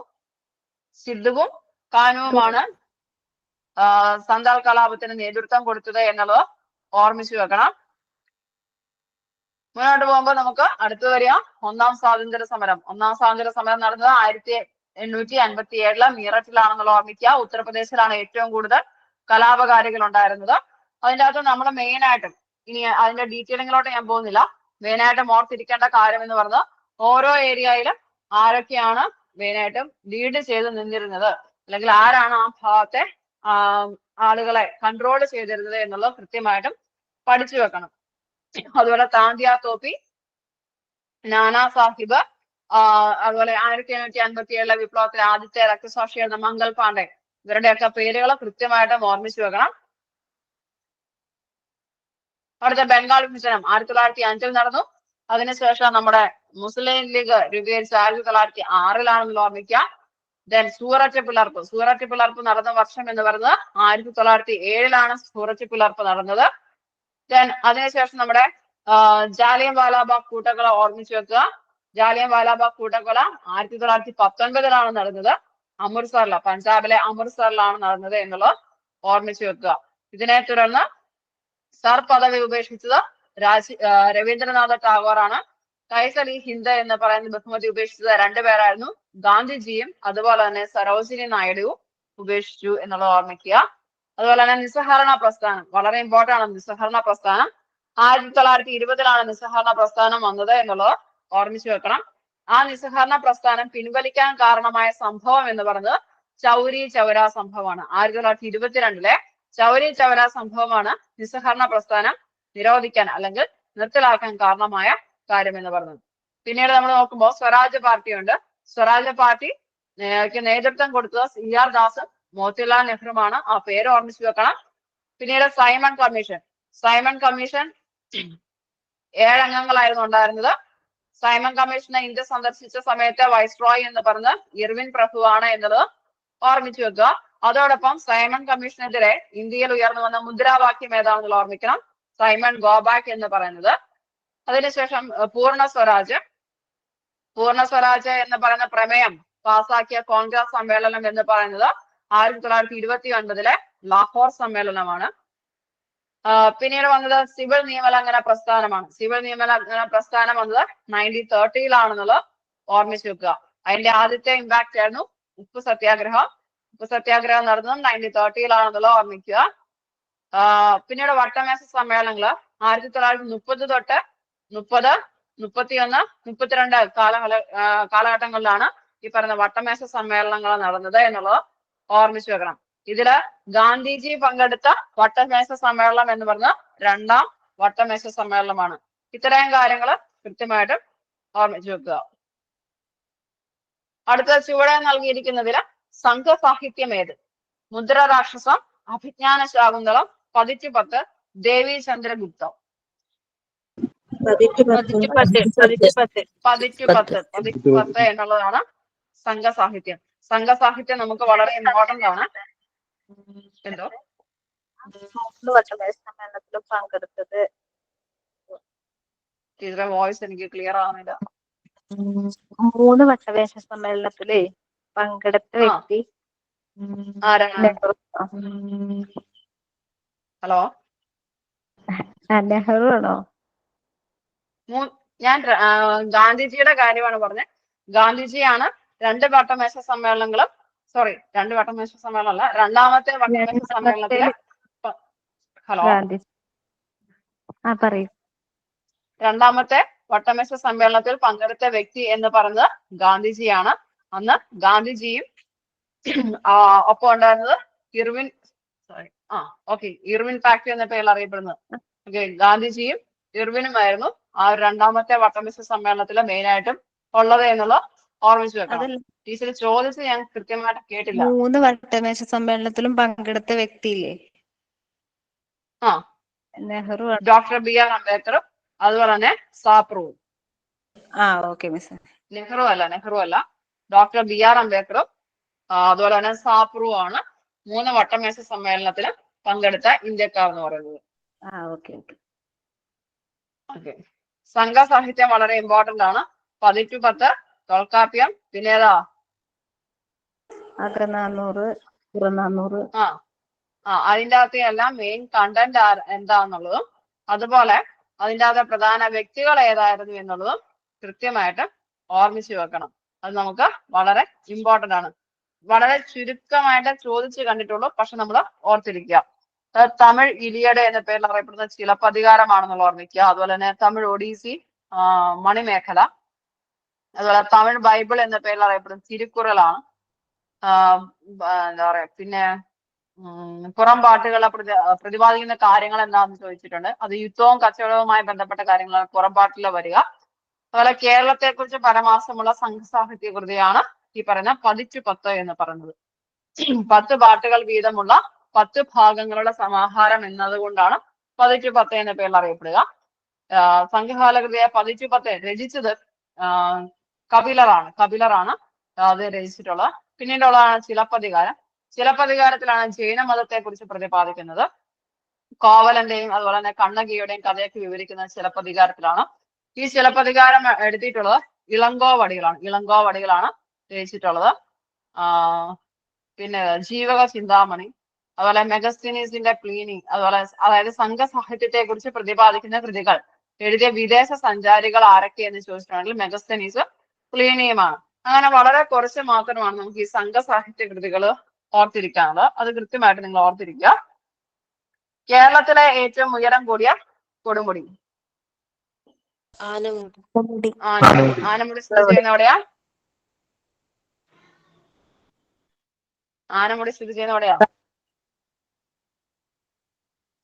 S2: സിദ്ധുവും കാനുവുമാണ് സന്താൾ കലാപത്തിന് നേതൃത്വം കൊടുത്തത് എന്നുള്ളത് ഓർമ്മിച്ചു വെക്കണം. മുന്നോട്ട് പോകുമ്പോൾ നമുക്ക് അടുത്ത് വരിക ഒന്നാം സ്വാതന്ത്ര്യ സമരം നടന്നത് 1857 മീററ്റിലാണെന്നുള്ള ഓർമ്മിക്കുക. ഉത്തർപ്രദേശിലാണ് ഏറ്റവും കൂടുതൽ കലാപകാരികൾ ഉണ്ടായിരുന്നത്. അതിൻ്റെ അകത്ത് നമ്മൾ മെയിൻ ആയിട്ടും ഇനി അതിന്റെ ഡീറ്റെയിലിങ്ങിലോട്ട് ഞാൻ പോകുന്നില്ല. മെയിനായിട്ടും ഓർത്തിരിക്കേണ്ട കാര്യം എന്ന് പറഞ്ഞാൽ ഓരോ ഏരിയയിലും ആരൊക്കെയാണ് മെയിനായിട്ടും ലീഡ് ചെയ്ത് നിന്നിരുന്നത് അല്ലെങ്കിൽ ആരാണ് ആ ഭാഗത്തെ ആളുകളെ കൺട്രോൾ ചെയ്തിരുന്നത് എന്നുള്ളത് കൃത്യമായിട്ടും പഠിച്ചു വെക്കണം. അതുപോലെ താന്തിയ തോപ്പി, നാനാ സാഹിബ്, അതുപോലെ 1857 വിപ്ലവത്തിലെ ആദ്യത്തെ രക്തസാക്ഷിയായിരുന്ന മംഗൾ പാണ്ഡെ, ഇവരുടെയൊക്കെ പേരുകൾ കൃത്യമായിട്ടും ഓർമ്മിച്ചു വെക്കണം. അടുത്ത ബംഗാൾ വിഭജനം 1905 നടന്നു. അതിനുശേഷം നമ്മുടെ മുസ്ലിം ലീഗ് രൂപീകരിച്ച 1906 ഓർമ്മിക്കുക. ദെൻ സൂററ്റ് പിളർപ്പ് നടന്ന വർഷം എന്ന് പറയുന്നത് 1907 സൂററ്റ് പിളർപ്പ് നടന്നത്. ദെൻ അതിനുശേഷം നമ്മുടെ ജാലിയൻ വാലാബാഗ് കൂട്ടക്കൊല ഓർമ്മിച്ചു വെക്കുക. ജാലിയൻ വാലാബാഗ് കൂട്ടക്കൊല 1919 നടന്നത്. പഞ്ചാബിലെ അമൃത്സറിലാണ് നടന്നത് എന്നുള്ളത് ഓർമ്മിച്ചു വെക്കുക. ഇതിനെ തുടർന്ന് സർ പദവി ഉപേക്ഷിച്ചത് രവീന്ദ്രനാഥ ടാഗോർ ആണ്. കൈസലി ഹിന്ദ് എന്ന് പറയുന്ന ബഹുമതി ഉപേക്ഷിച്ചത് 2 പേരായിരുന്നു. ഗാന്ധിജിയും അതുപോലെ തന്നെ സരോജിനി നായിഡുവും ഉപേക്ഷിച്ചു എന്നുള്ളത് ഓർമ്മിക്കുക. അതുപോലെ തന്നെ നിസ്സഹകരണ പ്രസ്ഥാനം വളരെ ഇമ്പോർട്ടന്റ് ആണ്. നിസ്സഹകരണ പ്രസ്ഥാനം 1920 നിസ്സഹകരണ പ്രസ്ഥാനം വന്നത് എന്നുള്ളത് ഓർമ്മിച്ചു വെക്കണം. ആ നിസ്സഹകരണ പ്രസ്ഥാനം പിൻവലിക്കാൻ കാരണമായ സംഭവം എന്ന് പറയുന്നത് ചൗരി ചൗര സംഭവമാണ്. 1922 ചൗരി ചൗര സംഭവമാണ് നിസ്സഹകരണ പ്രസ്ഥാനം നിരോധിക്കാൻ അല്ലെങ്കിൽ നിർത്തലാക്കാൻ കാരണമായ കാര്യം എന്ന് പറയുന്നത്. പിന്നീട് നമ്മൾ നോക്കുമ്പോൾ സ്വരാജ് പാർട്ടിയുണ്ട്. സ്വരാജ് പാർട്ടിക്ക് നേതൃത്വം കൊടുത്തത് CR ദാസും മോത്തിലാൽ നെഹ്റുമാണ്. ആ പേര് ഓർമ്മിച്ചു വെക്കണം. പിന്നീട് സൈമൺ കമ്മീഷൻ 7 അംഗങ്ങളായിരുന്നു ഉണ്ടായിരുന്നത്. സൈമൺ കമ്മീഷനെ ഇന്ത്യ സന്ദർശിച്ച സമയത്ത് വൈസ്രോയ് എന്ന് പറഞ്ഞ ഇർവിൻ പ്രഭു ആണ് എന്നുള്ളത് ഓർമ്മിച്ചു വെക്കുക. അതോടൊപ്പം സൈമൺ കമ്മീഷനെതിരെ ഇന്ത്യയിൽ ഉയർന്നു വന്ന മുദ്രാവാക്യം ഏതാണെന്നുള്ള ഓർമ്മിക്കണം. സൈമൺ ഗോ ബാക്ക് എന്ന് പറയുന്നത്. അതിനുശേഷം പൂർണ്ണ സ്വരാജ് എന്ന് പറയുന്ന പ്രമേയം പാസാക്കിയ കോൺഗ്രസ് സമ്മേളനം എന്ന് പറയുന്നത് 1929 ലാഹോർ സമ്മേളനമാണ്. പിന്നീട് വന്നത് സിവിൽ നിയമലംഘന പ്രസ്ഥാനമാണ്. സിവിൽ നിയമലംഘന പ്രസ്ഥാനം വന്നത് 1930 ഓർമ്മിച്ചു വെക്കുക. അതിന്റെ ആദ്യത്തെ ഇമ്പാക്ട് ആയിരുന്നു ഉപ്പ് സത്യാഗ്രഹം നടന്നത് 1930 ഓർമ്മിക്കുക. പിന്നീട് വട്ടമേശ സമ്മേളനങ്ങള് 1930 തൊട്ട് 30, 31, 32 കാലഘട്ടങ്ങളിലാണ് ഈ പറയുന്ന വട്ടമേശ സമ്മേളനങ്ങൾ നടന്നത് എന്നുള്ളത് ഓർമ്മിച്ചു വെക്കണം. ഇതില് ഗാന്ധിജി പങ്കെടുത്ത വട്ടമേശ സമ്മേളനം എന്ന് പറഞ്ഞ 2ാം വട്ടമേശ സമ്മേളനമാണ്. ഇത്രയും കാര്യങ്ങൾ കൃത്യമായിട്ടും ഓർമ്മിച്ചു വെക്കുക. അടുത്ത ചുവടെ നൽകിയിരിക്കുന്നതില് സംഘസാഹിത്യം ഏത്? മുദ്ര രാക്ഷസം, അഭിജ്ഞാന ശാകുന്തളം, 10 ദേവി ചന്ദ്രഗുപ്തം. പതിറ്റുപത്ത് എന്നുള്ളതാണ് സംഘസാഹിത്യം. സംഘസാഹിത്യം നമുക്ക് വളരെ ഇമ്പോർട്ടന്റ് ആണ്. എന്തോ
S5: 3 വട്ടമേശ സമ്മേളനത്തിലും പങ്കെടുത്തത്.
S2: ടീച്ചറെ വോയിസ് എനിക്ക് ക്ലിയർ ആവുന്നില്ല.
S5: 3 വട്ടമേശ സമ്മേളനത്തില് പങ്കെടുത്ത വ്യക്തി
S2: ആരാണ്?
S5: നെഹ്റു.
S2: ഹലോ,
S5: നെഹ്റു ആണോ?
S2: ഞാൻ ഗാന്ധിജിയുടെ കാര്യമാണ് പറഞ്ഞത്. ഗാന്ധിജിയാണ് 2 വട്ടമേശ സമ്മേളനങ്ങളും, സോറി 2 വട്ടമേശ സമ്മേളനം അല്ല, രണ്ടാമത്തെ വട്ടമേശ സമ്മേളനത്തില്. ഹലോ,
S5: പറയൂ.
S2: രണ്ടാമത്തെ വട്ടമേശ സമ്മേളനത്തിൽ പങ്കെടുത്ത വ്യക്തി എന്ന് പറയുന്നത് ഗാന്ധിജിയാണ്. അന്ന് ഗാന്ധിജിയും ഒപ്പം ഉണ്ടായിരുന്നത് ഇർവിൻ പാക്ട് എന്ന പേരിൽ അറിയപ്പെടുന്നത്. ഗാന്ധിജിയും ഇർവിനുമായിരുന്നു ആ രണ്ടാമത്തെ വട്ടമേശ സമ്മേളനത്തില് മെയിൻ ആയിട്ടും ഉള്ളത് എന്നുള്ള ഓർമ്മിച്ചു വെക്കണം. ടീച്ചർ ചോദിച്ച് ഞാൻ കൃത്യമായിട്ട് കേട്ടില്ല.
S5: 3 വട്ടമേശ സമ്മേളനത്തിലും പങ്കെടുത്ത വ്യക്തിയില്ലേ? നെഹ്റു.
S2: ഡോക്ടർ BR അംബേദ്കറും അതുപോലെ തന്നെ സാപ്രുവും. നെഹ്റു അല്ല, ഡോക്ടർ BR അംബേദ്കറും അതുപോലെ തന്നെ സാപ്രു ആണ് 3 വട്ടമേശ സമ്മേളനത്തിൽ പങ്കെടുത്ത ഇന്ത്യക്കാർ എന്ന് പറയുന്നത്. സംഘസാഹിത്യം വളരെ ഇമ്പോർട്ടന്റ് ആണ്. പതിറ്റുപത്ത്, തൊൽക്കാപ്യം, പിന്നെ ഏതാ? അതിൻ്റെ അകത്ത് എല്ലാം മെയിൻ കണ്ടന്റ് എന്താന്നുള്ളതും അതുപോലെ അതിൻ്റെ അകത്തെ പ്രധാന വ്യക്തികൾ ഏതായിരുന്നു എന്നുള്ളതും കൃത്യമായിട്ട് ഓർമ്മിച്ചു വെക്കണം. അത് നമുക്ക് വളരെ ഇമ്പോർട്ടന്റ് ആണ്. വളരെ ചുരുക്കമായിട്ട് ചോദിച്ചു കണ്ടിട്ടുള്ളൂ, പക്ഷെ നമ്മൾ ഓർത്തിരിക്കുക. തമിഴ് ഇലിയഡ് എന്ന പേരിൽ അറിയപ്പെടുന്ന ചിലപ്പതികാരമാണെന്നുള്ള ഓർമ്മിക്കുക. അതുപോലെ തന്നെ തമിഴ് ഒഡീസി, മണിമേഖല, അതുപോലെ തമിഴ് ബൈബിൾ എന്ന പേരിൽ അറിയപ്പെടുന്ന തിരുക്കുറലാണ്. എന്താ പറയാ, പിന്നെ പുറം പാട്ടുകളെ പ്രതിപാദിക്കുന്ന കാര്യങ്ങൾ എന്താണെന്ന് ചോദിച്ചിട്ടുണ്ട്. അത് യുദ്ധവും കച്ചവടവുമായി ബന്ധപ്പെട്ട കാര്യങ്ങളാണ് പുറം പാട്ടിൽ വരിക. അതുപോലെ കേരളത്തെ കുറിച്ച് പരമാർത്ഥമുള്ള സംഘസാഹിത്യ കൃതിയാണ് ഈ പറയുന്ന പതിറ്റുപത്ത് എന്ന് പറയുന്നത്. 10 പാട്ടുകൾ വീതമുള്ള 10 ഭാഗങ്ങളുടെ സമാഹാരം എന്നതുകൊണ്ടാണ് പതിറ്റുപത്ത് എന്ന പേരിൽ അറിയപ്പെടുക. സംഘകാലകൃതിയെ പതിറ്റുപത്ത് രചിച്ചത് കപിലറാണ് അത് രചിച്ചിട്ടുള്ളത്. പിന്നീടുള്ളതാണ് ചിലപ്പതികാരം. ചിലപ്പതികാരത്തിലാണ് ജൈന മതത്തെ കുറിച്ച് പ്രതിപാദിക്കുന്നത്. കോവലന്റെയും അതുപോലെ തന്നെ കണ്ണകിയുടെയും കഥയൊക്കെ വിവരിക്കുന്ന ചിലപ്പതികാരത്തിലാണ്. ഈ ചിലപ്പതികാരം എഴുതിയിട്ടുള്ളത് ഇളങ്കോവടികളാണ് രചിച്ചിട്ടുള്ളത്. പിന്നെ ജീവക ചിന്താമണി, അതുപോലെ മെഗസ്തനീസിന്റെ പ്ലീനി, അതുപോലെ അതായത് സംഘസാഹിത്യത്തെ കുറിച്ച് പ്രതിപാദിക്കുന്ന കൃതികൾ എഴുതിയ വിദേശ സഞ്ചാരികൾ ആരൊക്കെ എന്ന് ചോദിച്ചിട്ടുണ്ടെങ്കിൽ മെഗസ്തനീസ്, പ്ലീനിയുമാണ്. അങ്ങനെ വളരെ കുറച്ച് മാത്രമാണ് നമുക്ക് ഈ സംഘസാഹിത്യ കൃതികൾ ഓർത്തിരിക്കാനുള്ളത്. അത് കൃത്യമായിട്ട് നിങ്ങൾ ഓർത്തിരിക്കുക. കേരളത്തിലെ ഏറ്റവും ഉയരം കൂടിയ കൊടുമുടി ആനമുടി സ്ഥിതി ചെയ്യുന്ന എവിടെയാ? ആനമുടി സ്ഥിതി ചെയ്യുന്ന എവിടെയാ?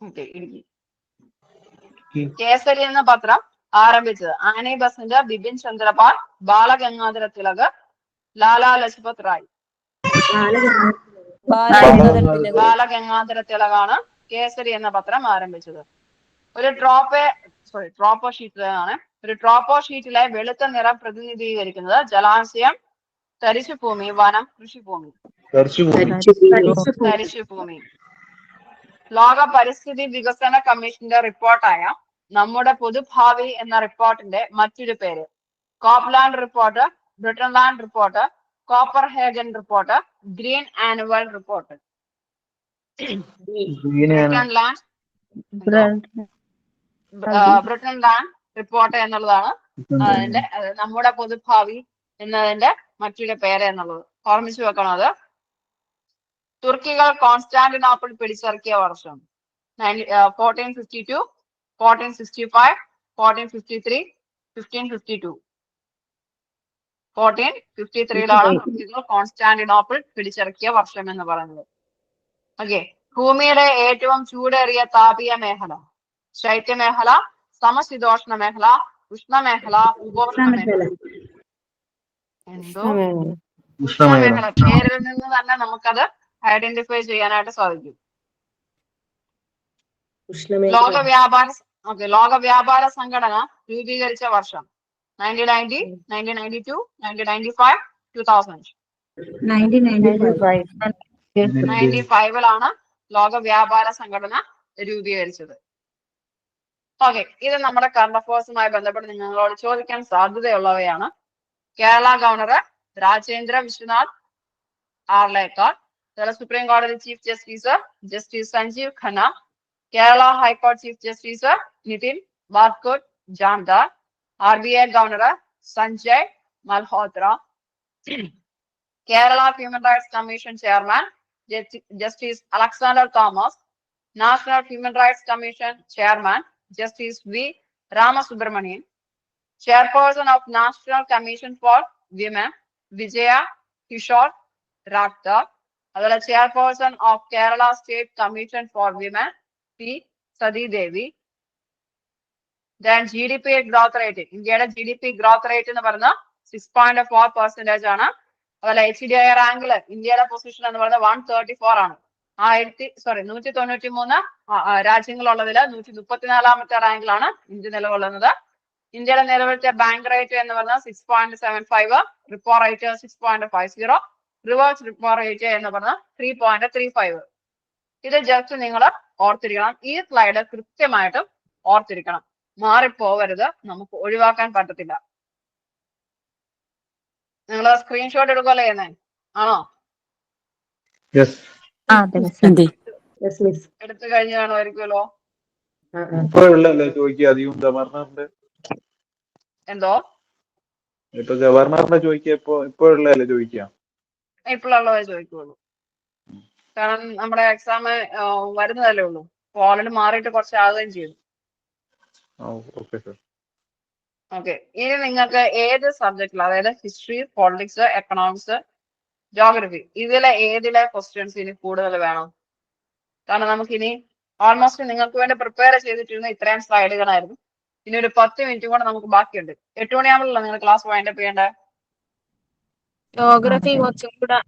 S2: ഇടുക്കി. കേസരി എന്ന പത്രം ആരംഭിച്ചത് ആനി ബസന്റ്, ബിപിൻ ചന്ദ്രപാൽ, ബാലഗംഗാധര തിലക്, ലാലാ ലജ്പത് റായ്. ബാലഗംഗാധര തിലകാണ് കേസരി എന്ന പത്രം ആരംഭിച്ചത്. ഒരു ട്രോപ്പോ ഷീറ്റിലെ വെളുത്ത നിറം പ്രതിനിധീകരിക്കുന്നത് ജലാശയം, തരിശുഭൂമി, വനം, കൃഷിഭൂമി. തരിശുഭൂമി. ലോക പരിസ്ഥിതി വികസന കമ്മീഷന്റെ റിപ്പോർട്ടായ നമ്മുടെ പൊതുഭാവി എന്ന റിപ്പോർട്ടിന്റെ മറ്റൊരു പേര് Copeland report, Brundtland report, Copenhagen report, green annual report. Brundtland report എന്നുള്ളതാണ് അതിന്റെ നമ്മുടെ പൊതുഭാവി എന്നതിന്റെ മറ്റൊരു പേര് എന്നുള്ളത് ഓർമ്മിച്ചു വെക്കണം. അത് തുർക്കികൾ കോൺസ്റ്റാന്റിനോപ്പിൾ പിടിച്ചിറക്കിയ വർഷം 1452, 1465, 1453, 1552. 1453 തുർക്കികൾ കോൺസ്റ്റാന്റിനോപ്പിൾ പിടിച്ചിറക്കിയ വർഷം എന്ന് പറയുന്നത്. ഓക്കെ. ഭൂമിയുടെ ഏറ്റവും ചൂടേറിയ താപീയ മേഖല ശൈത്യമേഖല, സമശീതോഷ്ണ മേഖല, ഉഷ്ണമേഖല, ഉപോഷ്ണ മേഖല. ഉഷ്ണമേഖല പേരിൽ നിന്ന് തന്നെ നമുക്കത് ഐഡന്റിഫൈ ചെയ്യാനായിട്ട് സാധിക്കും. ഓക്കെ, ലോക വ്യാപാര സംഘടന രൂപീകരിച്ച വർഷം 1990, 1992, 1995, 2000. 95-ലാണ് ലോക വ്യാപാര സംഘടന രൂപീകരിച്ചത്. ഓക്കെ, ഇത് നമ്മുടെ കറണ്ട് അഫയേഴ്സുമായി ബന്ധപ്പെട്ട് നിങ്ങളോട് ചോദിക്കാൻ സാധ്യതയുള്ളവയാണ്. കേരള ഗവർണർ രാജേന്ദ്ര വിശ്വനാഥ് ആർലേക്കർ, സുപ്രീം കോടതി chief justice justice Sanjiv Khanna, Kerala ഹൈക്കോടതി ചീഫ് ജസ്റ്റിസ് നിതിൻ ബാർക്കോട്ട് Jamdar, RBI governor Sanjay Malhotra, Kerala human rights commission chairman justice Alexander Thomas, national human rights commission chairman justice V. Ramasubramanian, chairperson of National Commission for Women Vijaya Kishore Rakta, അതുപോലെ chairperson of Kerala State Commission for Women P. Sadi Devi. Then GDP growth rate, ഇന്ത്യയുടെ GDP growth rate എന്ന് പറയുന്നത് 6.4% ആണ്. അതുപോലെ HDI റാങ്കില് ഇന്ത്യയുടെ position എന്ന് പറയുന്നത് 134 ആണ്. 193 രാജ്യങ്ങളുള്ളതിൽ 134ാമത്തെ റാങ്കിലാണ് ഇന്ത്യ നിലകൊള്ളുന്നത്. ഇന്ത്യയുടെ നിലവിലത്തെ ബാങ്ക് റേറ്റ് എന്ന് പറയുന്നത് 6.75, repo rate 6.50, reverse repo rate എന്ന് പറയുന്നത് 3.35. ഇത് ജസ്റ്റ് നിങ്ങൾ ഓർത്തിരിക്കണം. ഈ സ്ലൈഡ് കൃത്യമായിട്ടും ഓർത്തിരിക്കണം, മാറിപ്പോവരുത്, നമുക്ക് ഒഴിവാക്കാൻ പറ്റത്തില്ല. നിങ്ങൾ സ്ക്രീൻഷോട്ട് എടുക്കുകയല്ലേ ചെയ്യുന്നേ, ആണോ? എടുത്തു കഴിഞ്ഞ് കാണുമായിരിക്കുമല്ലോ. എന്തോ
S6: ഇപ്പൊ ഗവർണറിനെ ചോദിക്കുക, ഇപ്പോഴുള്ളതല്ലേ ചോദിക്കുക?
S2: ഇപ്പോഴുള്ളവരെ ചോദിക്കുള്ളൂ, കാരണം നമ്മുടെ എക്സാം വരുന്നതല്ലേ ഉള്ളൂ. ഓൾറെഡി മാറിയിട്ട് കുറച്ച് ആകുകയും ചെയ്തു. ഓക്കെ, ഇനി നിങ്ങൾക്ക് ഏത് സബ്ജക്റ്റിൽ, അതായത് ഹിസ്റ്ററി, പൊളിറ്റിക്സ്, എക്കണോമിക്സ്, ജോഗ്രഫി, ഏതിലെ ക്വസ്റ്റ്യൻസ് ഇനി കൂടുതൽ വേണം? കാരണം നമുക്കിനി ഓൾമോസ്റ്റ് നിങ്ങൾക്ക് വേണ്ടി പ്രിപ്പയർ ചെയ്തിട്ടിരുന്ന ഇത്രയും സ്ലൈഡുകളായിരുന്നു. ഇനി ഒരു 10 മിനിറ്റ് കൂടെ നമുക്ക് ബാക്കിയുണ്ട്. 8 മണിയാകുമ്പോഴല്ലോ നിങ്ങൾ ക്ലാസ് വൈൻഡപ്പ് ചെയ്യേണ്ടത്?
S5: ജോഗ്രഫി കുറച്ചും കൂടെ.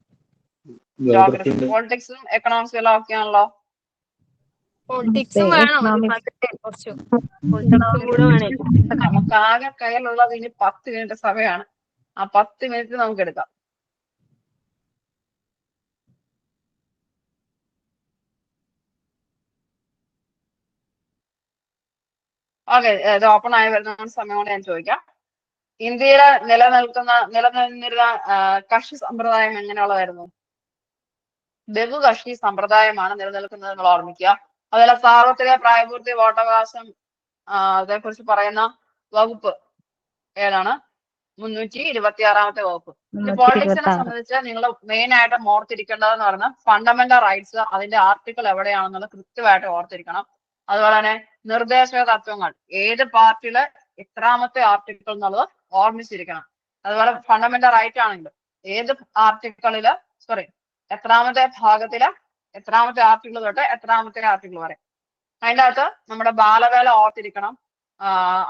S2: ജോഗ്രഫി, പൊളിറ്റിക്സും എക്കണോമിക്സും എല്ലാം ഓക്കെ ആണല്ലോ?
S5: പൊളിറ്റിക്സും വേണം,
S2: നമുക്ക് ആകെ കയ്യിലുള്ളത് ഇനി 10 മിനിറ്റ് സമയമാണ്. ആ 10 മിനിറ്റ് നമുക്ക് എടുക്കാം. ഓക്കെ, ഇത് ഓപ്പൺ ആയി വരുന്ന സമയം കൊണ്ട് ഞാൻ ചോദിക്കാം. ഇന്ത്യയിൽ നിലനിന്നിരുന്ന കക്ഷി സമ്പ്രദായം എങ്ങനെയുള്ളതായിരുന്നു? ബഹുകക്ഷി സമ്പ്രദായമാണ് നിലനിൽക്കുന്നത്, നിങ്ങൾ ഓർമ്മിക്കുക. അതുപോലെ സാർവത്രിക പ്രായപൂർത്തി വോട്ടവകാശം അതേക്കുറിച്ച് പറയുന്ന വകുപ്പ് ഏതാണ്? 326ാമത്തെ വകുപ്പ്. പോളിറ്റിക്സിനെ സംബന്ധിച്ച് നിങ്ങൾ മെയിൻ ആയിട്ട് ഓർത്തിരിക്കേണ്ടതെന്ന് പറഞ്ഞാൽ ഫണ്ടമെന്റൽ റൈറ്റ്സ്, അതിന്റെ ആർട്ടിക്കിൾ എവിടെയാണെന്നുള്ളത് കൃത്യമായിട്ട് ഓർത്തിരിക്കണം. അതുപോലെ തന്നെ നിർദ്ദേശക തത്വങ്ങൾ, ഏത് പാർട്ടിയിലെ എത്രാമത്തെ ആർട്ടിക്കിൾ എന്നുള്ളത് ഓർമ്മിച്ചിരിക്കണം. അതുപോലെ ഫണ്ടമെന്റൽ റൈറ്റ് ആണെങ്കിൽ ഏത് ആർട്ടിക്കിളില് എത്രാമത്തെ ഭാഗത്തില് എത്രാമത്തെ ആർട്ടിക്കിൾ തൊട്ട് എത്രാമത്തെ ആർട്ടിക്കിൾ വരെ. അതിൻ്റെ അകത്ത് നമ്മുടെ ബാലവേല ഓർത്തിരിക്കണം.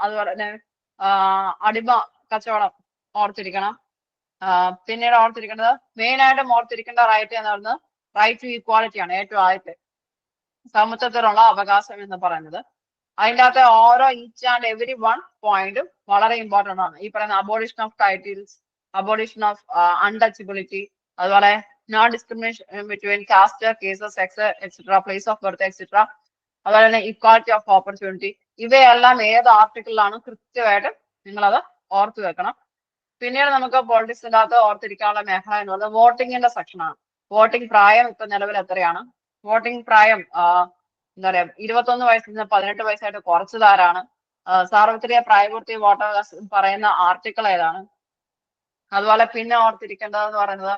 S2: അതുപോലെ തന്നെ അടിമ കച്ചവടം ഓർത്തിരിക്കണം. പിന്നീട് ഓർത്തിരിക്കേണ്ടത്, മെയിൻ ആയിട്ടും ഓർത്തിരിക്കേണ്ട റൈറ്റ് എന്ന് പറയുന്നത് റൈറ്റ് ടു ഈക്വാലിറ്റി ആണ്. ഏറ്റവും ആദ്യത്തെ സമത്വത്തിനുള്ള അവകാശം എന്ന് പറയുന്നത്. അതിൻ്റെ അകത്ത് ഓരോ ഈച്ച് ആൻഡ് എവരി വൺ പോയിന്റും വളരെ ഇമ്പോർട്ടൻ്റ് ആണ്. ഈ പറയുന്ന abolition of titles, abolition of untouchability, അതുപോലെ non discrimination between caste, cases, sex etcetera, place of birth etcetera, അതുപോലെ തന്നെ ഇക്വാലിറ്റി ഓഫ് ഓപ്പർച്യൂണിറ്റി, ഇവയെല്ലാം ഏത് ആർട്ടിക്കിളിലാണ് കൃത്യമായിട്ട് നിങ്ങളത് ഓർത്തു വെക്കണം. പിന്നീട് നമുക്ക് പൊളിറ്റിക്സിൻ്റെ അകത്ത് ഓർത്തിരിക്കാനുള്ള മേഖല എന്ന് പറയുന്നത് വോട്ടിങ്ങിന്റെ സെക്ഷനാണ്. വോട്ടിംഗ് പ്രായം ഇപ്പൊ നിലവിൽ എത്രയാണ്? വോട്ടിംഗ് പ്രായം എന്താ പറയാ 21 വയസ്സിൽ നിന്ന് 18 വയസ്സായിട്ട് കുറച്ചതാരാണ്? സാർവത്രിക പ്രായപൂർത്തി വോട്ടവകാശം പറയുന്ന ആർട്ടിക്കിൾ ഏതാണ്? അതുപോലെ പിന്നെ ഓർത്തിരിക്കേണ്ടതെന്ന് പറയുന്നത്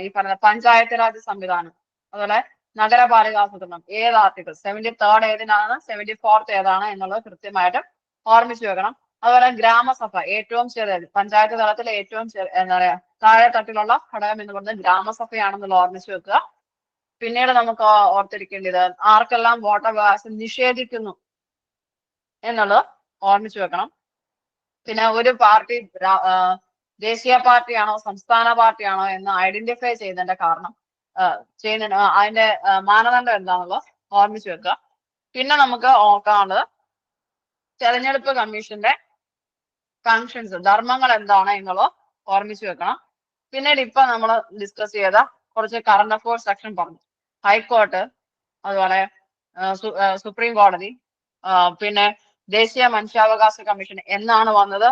S2: ഈ പറഞ്ഞ പഞ്ചായത്ത് രാജ് സംവിധാനം, അതുപോലെ നഗരപാലികാസൂത്രണം, ഏത് ആർട്ടിക്കിൾ 73rd ഏതിനാണ്, 74th ഏതാണ് എന്നുള്ളത് കൃത്യമായിട്ട് ഓർമ്മിച്ചു വെക്കണം. അതുപോലെ ഗ്രാമസഭ, ഏറ്റവും ചെറിയത് പഞ്ചായത്ത് തലത്തിലെ ഏറ്റവും എന്താ പറയാ താഴെ തട്ടിലുള്ള ഘടകം എന്ന് പറയുന്നത് ഗ്രാമസഭയാണെന്നുള്ള ഓർമ്മിച്ചു വെക്കുക. പിന്നീട് നമുക്ക് ഓർത്തിരിക്കേണ്ടത് ആർക്കെല്ലാം വോട്ടവകാശം നിഷേധിക്കുന്നു എന്നുള്ളത് ഓർമ്മിച്ചു വെക്കണം. പിന്നെ ഒരു പാർട്ടി ദേശീയ പാർട്ടിയാണോ സംസ്ഥാന പാർട്ടിയാണോ എന്ന് ഐഡന്റിഫൈ ചെയ്യുന്നതിന്റെ കാരണം അതിന്റെ മാനദണ്ഡം എന്താണെന്നുള്ളത് ഓർമ്മിച്ചു വെക്കുക. പിന്നെ നമുക്ക് ഓർക്കാനുള്ളത് തെരഞ്ഞെടുപ്പ് കമ്മീഷന്റെ ഫങ്ഷൻസ്, ധർമ്മങ്ങൾ എന്താണ് എന്നുള്ളത് ഓർമ്മിച്ചു വെക്കണം. പിന്നീട് ഇപ്പൊ നമ്മൾ ഡിസ്കസ് ചെയ്ത കുറച്ച് കറണ്ട് അഫയേഴ്സ് സെക്ഷൻ പറഞ്ഞു. ഹൈക്കോർട്ട്, അതുപോലെ സുപ്രീം കോടതി, പിന്നെ ദേശീയ മനുഷ്യാവകാശ കമ്മീഷൻ എന്നാണ് വന്നത്,